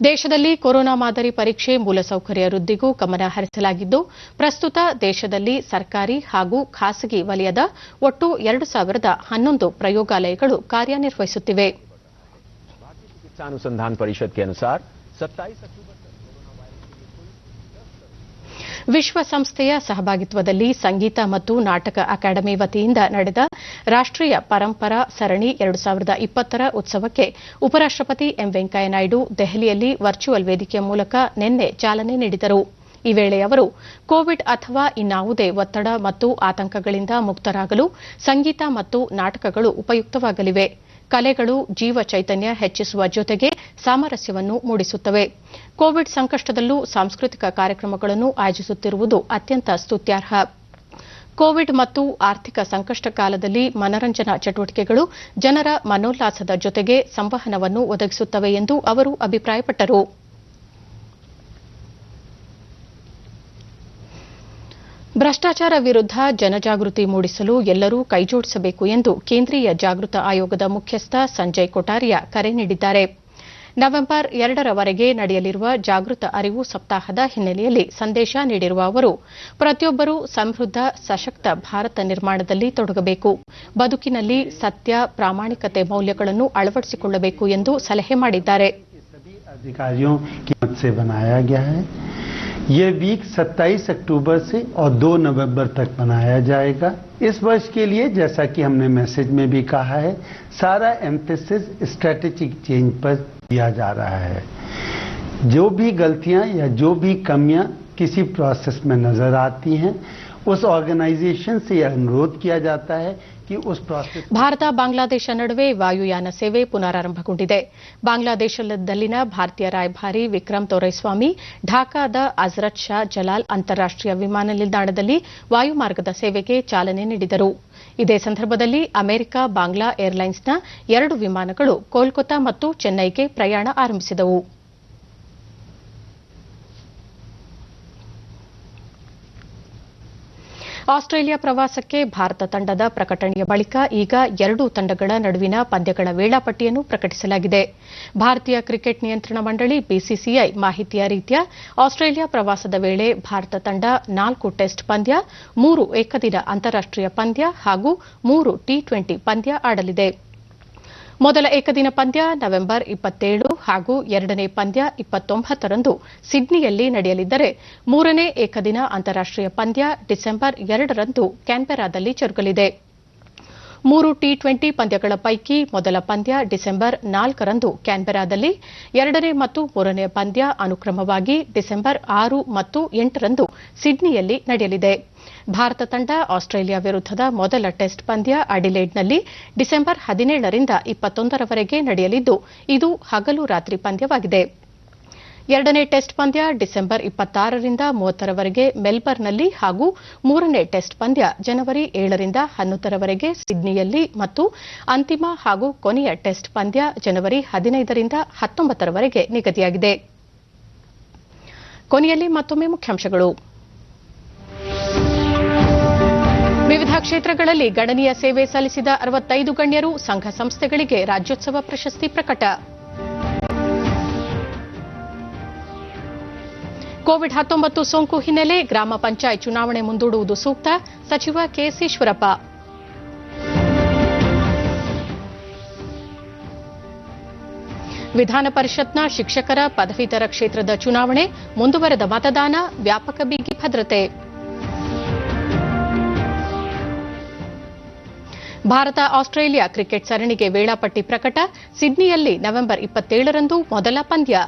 ದೇಶದಲ್ಲಿ ಕೊರೋನಾ ಮಾದರಿ ಪರೀಕ್ಷೆ ಮೂಲಸೌಕರ್ಯ ವೃದ್ಧಿಗೂ ಗಮನ ಹರಿಸಲಾಗಿದ್ದು, ಪ್ರಸ್ತುತ ದೇಶದಲ್ಲಿ ಸರ್ಕಾರಿ ಹಾಗೂ ಖಾಸಗಿ ವಲಯದ ಒಟ್ಟು 2,011 ಪ್ರಯೋಗಾಲಯಗಳು ಕಾರ್ಯನಿರ್ವಹಿಸುತ್ತಿವೆ. चिकित्सा अनुसंधान परिषद के अनुसार 27 अक्टूबर ವಿಶ್ವಸಂಸ್ಥೆಯ ಸಹಭಾಗಿತ್ವದಲ್ಲಿ ಸಂಗೀತ ಮತ್ತು ನಾಟಕ ಅಕಾಡೆಮಿ ವತಿಯಿಂದ ನಡೆದ ರಾಷ್ಟೀಯ ಪರಂಪರಾ ಸರಣಿ 2020ರ ಉತ್ಸವಕ್ಕೆ ಉಪರಾಷ್ಟಪತಿ ಎಂ ವೆಂಕಯ್ಯ ನಾಯ್ಡು ದೆಹಲಿಯಲ್ಲಿ ವರ್ಚುವಲ್ ವೇದಿಕೆಯ ಮೂಲಕ ನಿನ್ನೆ ಚಾಲನೆ ನೀಡಿದರು. ಈ ವೇಳೆ ಅವರು ಕೋವಿಡ್ ಅಥವಾ ಇನ್ನಾವುದೇ ಒತ್ತಡ ಮತ್ತು ಆತಂಕಗಳಿಂದ ಮುಕ್ತರಾಗಲು ಸಂಗೀತ ಮತ್ತು ನಾಟಕಗಳು ಉಪಯುಕ್ತವಾಗಲಿವೆ. ಕಲೆಗಳು ಜೀವ ಚೈತನ್ಯ ಹೆಚ್ಚಿಸುವ ಜೊತೆಗೆ ಸಾಮರಸ್ಯವನ್ನು ಮೂಡಿಸುತ್ತವೆ. ಕೋವಿಡ್ ಸಂಕಷ್ಟದಲ್ಲೂ ಸಾಂಸ್ಕೃತಿಕ ಕಾರ್ಯಕ್ರಮಗಳನ್ನು ಆಯೋಜಿಸುತ್ತಿರುವುದು ಅತ್ಯಂತ ಸ್ತುತ್ಯಾರ್ಹ. ಕೋವಿಡ್ ಮತ್ತು ಆರ್ಥಿಕ ಸಂಕಷ್ಟ ಕಾಲದಲ್ಲಿ ಮನರಂಜನಾ ಚಟುವಟಿಕೆಗಳು ಜನರ ಮನೋಲ್ಲಾಸದ ಜೊತೆಗೆ ಸಂವಹನವನ್ನು ಒದಗಿಸುತ್ತವೆ ಎಂದು ಅವರು ಅಭಿಪ್ರಾಯಪಟ್ಟರು. ಭ್ರಷ್ಟಾಚಾರ ವಿರುದ್ಧ ಜನಜಾಗೃತಿ ಮೂಡಿಸಲು ಎಲ್ಲರೂ ಕೈಜೋಡಿಸಬೇಕು ಎಂದು ಕೇಂದ್ರೀಯ ಜಾಗೃತ ಆಯೋಗದ ಮುಖ್ಯಸ್ಥ ಸಂಜಯ್ ಕೊಠಾರಿಯಾ ಕರೆ ನೀಡಿದ್ದಾರೆ. ನವೆಂಬರ್ 2ರವರೆಗೆ ನಡೆಯಲಿರುವ ಜಾಗೃತ ಅರಿವು ಸಪ್ತಾಹದ ಹಿನ್ನೆಲೆಯಲ್ಲಿ ಸಂದೇಶ ನೀಡಿರುವ ಅವರು, ಪ್ರತಿಯೊಬ್ಬರೂ ಸಮೃದ್ಧ ಸಶಕ್ತ ಭಾರತ ನಿರ್ಮಾಣದಲ್ಲಿ ತೊಡಗಬೇಕು, ಬದುಕಿನಲ್ಲಿ ಸತ್ಯ ಪ್ರಾಮಾಣಿಕತೆ ಮೌಲ್ಯಗಳನ್ನು ಅಳವಡಿಸಿಕೊಳ್ಳಬೇಕು ಎಂದು ಸಲಹೆ ಮಾಡಿದ್ದಾರೆ. ये वीक 27 अक्टूबर से और 2 नवंबर तक मनाया जाएगा. इस वर्ष के लिए जैसा कि हमने मैसेज में भी कहा है, सारा एम्फेसिस स्ट्रेटेजिक चेंज पर दिया जा रहा है. जो भी गलतियां या जो भी कमियां किसी प्रोसेस में नजर आती हैं, उस ऑर्गेनाइजेशन से यह अनुरोध किया जाता है कि उस प्रोसेस ಭಾರತ ಬಾಂಗ್ಲಾದೇಶ ನಡುವೆ ವಾಯುಯಾನ ಸೇವೆ ಪುನರಾರಂಭಗೊಂಡಿದೆ. ಬಾಂಗ್ಲಾದೇಶದಲ್ಲಿನ ಭಾರತೀಯ ರಾಯಭಾರಿ ವಿಕ್ರಮ್ ದೊರೈಸ್ವಾಮಿ ಢಾಕಾದ ಹಜರತ್ ಶಾ ಜಲಾಲ್ ಅಂತಾರಾಷ್ಟೀಯ ವಿಮಾನ ನಿಲ್ದಾಣದಲ್ಲಿ ವಾಯುಮಾರ್ಗದ ಸೇವೆಗೆ ಚಾಲನೆ ನೀಡಿದರು. ಇದೇ ಸಂದರ್ಭದಲ್ಲಿ ಅಮೆರಿಕ ಬಾಂಗ್ಲಾ ಏರ್ಲೈನ್ಸ್ನ 2 ವಿಮಾನಗಳು ಕೋಲ್ಕತಾ ಮತ್ತು ಚೆನ್ನೈಗೆ ಪ್ರಯಾಣ ಆರಂಭಿಸಿದವು. ಆಸ್ಟ್ರೇಲಿಯಾ ಪ್ರವಾಸಕ್ಕೆ ಭಾರತ ತಂಡದ ಪ್ರಕಟಣೆಯ ಬಳಿಕ ಈಗ 2 ತಂಡಗಳ ನಡುವಿನ ಪಂದ್ಯಗಳ ವೇಳಾಪಟ್ಟಿಯನ್ನು ಪ್ರಕಟಿಸಲಾಗಿದೆ. ಭಾರತೀಯ ಕ್ರಿಕೆಟ್ ನಿಯಂತ್ರಣ ಮಂಡಳಿ ಬಿಸಿಸಿಐ ಮಾಹಿತಿಯ ರೀತ್ಯ ಆಸ್ಟ್ರೇಲಿಯಾ ಪ್ರವಾಸದ ವೇಳೆ ಭಾರತ ತಂಡ 4 ಟೆಸ್ಟ್ ಪಂದ್ಯ, 3 ಏಕದಿನ ಅಂತಾರಾಷ್ಟೀಯ ಪಂದ್ಯ ಹಾಗೂ 3 ಟಿ20 ಪಂದ್ಯ ಆಡಲಿದೆ. ಮೊದಲ ಏಕದಿನ ಪಂದ್ಯ ನವೆಂಬರ್ 27 ಹಾಗೂ ಎರಡನೇ ಪಂದ್ಯ 29ರಂದು ಸಿಡ್ನಿಯಲ್ಲಿ ನಡೆಯಲಿದ್ದರೆ, 3ನೇ ಏಕದಿನ ಅಂತಾರಾಷ್ಟೀಯ ಪಂದ್ಯ ಡಿಸೆಂಬರ್ 2ರಂದು ಕ್ಯಾನ್ಬೆರಾದಲ್ಲಿ ಜರುಗಲಿದೆ. 3 ಟಿ20 ಪಂದ್ಯಗಳ ಪೈಕಿ ಮೊದಲ ಪಂದ್ಯ ಡಿಸೆಂಬರ್ 4ರಂದು ಕ್ಯಾನ್ಬೆರಾದಲ್ಲಿ, ಎರಡನೇ ಮತ್ತು ಮೂರನೇ ಪಂದ್ಯ ಅನುಕ್ರಮವಾಗಿ ಡಿಸೆಂಬರ್ 6 ಮತ್ತು 8ರಂದು ಸಿಡ್ನಿಯಲ್ಲಿ ನಡೆಯಲಿದೆ. ಭಾರತ ತಂಡ ಆಸ್ಟ್ರೇಲಿಯಾ ವಿರುದ್ಧದ ಮೊದಲ ಟೆಸ್ಟ್ ಪಂದ್ಯ ಅಡಿಲೇಡ್ನಲ್ಲಿ ಡಿಸೆಂಬರ್ 17ರಿಂದ 21ರವರೆಗೆ ನಡೆಯಲಿದ್ದು, ಇದು ಹಗಲು ರಾತ್ರಿ ಪಂದ್ಯವಾಗಿದೆ. ಎರಡನೇ ಟೆಸ್ಟ್ ಪಂದ್ಯ ಡಿಸೆಂಬರ್ 26ರಿಂದ 30ರವರೆಗೆ ಮೆಲ್ಬರ್ನ್ನಲ್ಲಿ ಹಾಗೂ 3ನೇ ಟೆಸ್ಟ್ ಪಂದ್ಯ ಜನವರಿ 7ರಿಂದ 11ರವರೆಗೆ ಸಿಡ್ನಿಯಲ್ಲಿ ಮತ್ತು ಅಂತಿಮ ಹಾಗೂ ಕೊನೆಯ ಟೆಸ್ಟ್ ಪಂದ್ಯ ಜನವರಿ 15ರಿಂದ 19ರವರೆಗೆ ನಿಗದಿಯಾಗಿದೆ. ಕೊನೆಯಲ್ಲಿ ಮತ್ತೊಮ್ಮೆ ಮುಖ್ಯಾಂಶಗಳು. ವಿವಿಧ ಕ್ಷೇತ್ರಗಳಲ್ಲಿ ಗಣನೀಯ ಸೇವೆ ಸಲ್ಲಿಸಿದ 65 ಗಣ್ಯರು, ಸಂಘ ಸಂಸ್ಥೆಗಳಿಗೆ ರಾಜ್ಯೋತ್ಸವ ಪ್ರಶಸ್ತಿ ಪ್ರಕಟ. ಕೋವಿಡ್-19 ಸೋಂಕು ಹಿನ್ನೆಲೆ ಗ್ರಾಮ ಪಂಚಾಯತ್ ಚುನಾವಣೆ ಮುಂದೂಡುವುದು ಸೂಕ್ತ, ಸಚಿವ ಕೆಎಸ್ ಈಶ್ವರಪ್ಪ. ವಿಧಾನ ಪರಿಷತ್ನ ಶಿಕ್ಷಕರ ಪದವೀಧರ ಕ್ಷೇತ್ರದ ಚುನಾವಣೆ ಮುಂದುವರೆದ ಮತದಾನ, ವ್ಯಾಪಕ ಬಿಗಿ ಭದ್ರತೆ. ಭಾರತ ಆಸ್ಟ್ರೇಲಿಯಾ ಕ್ರಿಕೆಟ್ ಸರಣಿಗೆ ವೇಳಾಪಟ್ಟಿ ಪ್ರಕಟ, ಸಿಡ್ನಿಯಲ್ಲಿ ನವೆಂಬರ್ 27ರಂದು ಮೊದಲ ಪಂದ್ಯ.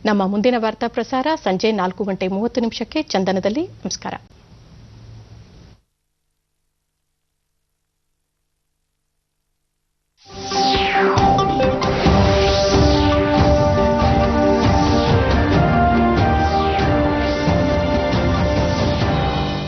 ನಮ್ಮ ಮುಂದಿನ ವಾರ್ತಾ ಪ್ರಸಾರ ಸಂಜೆ 4:30 ಚಂದನದಲ್ಲಿ. ನಮಸ್ಕಾರ.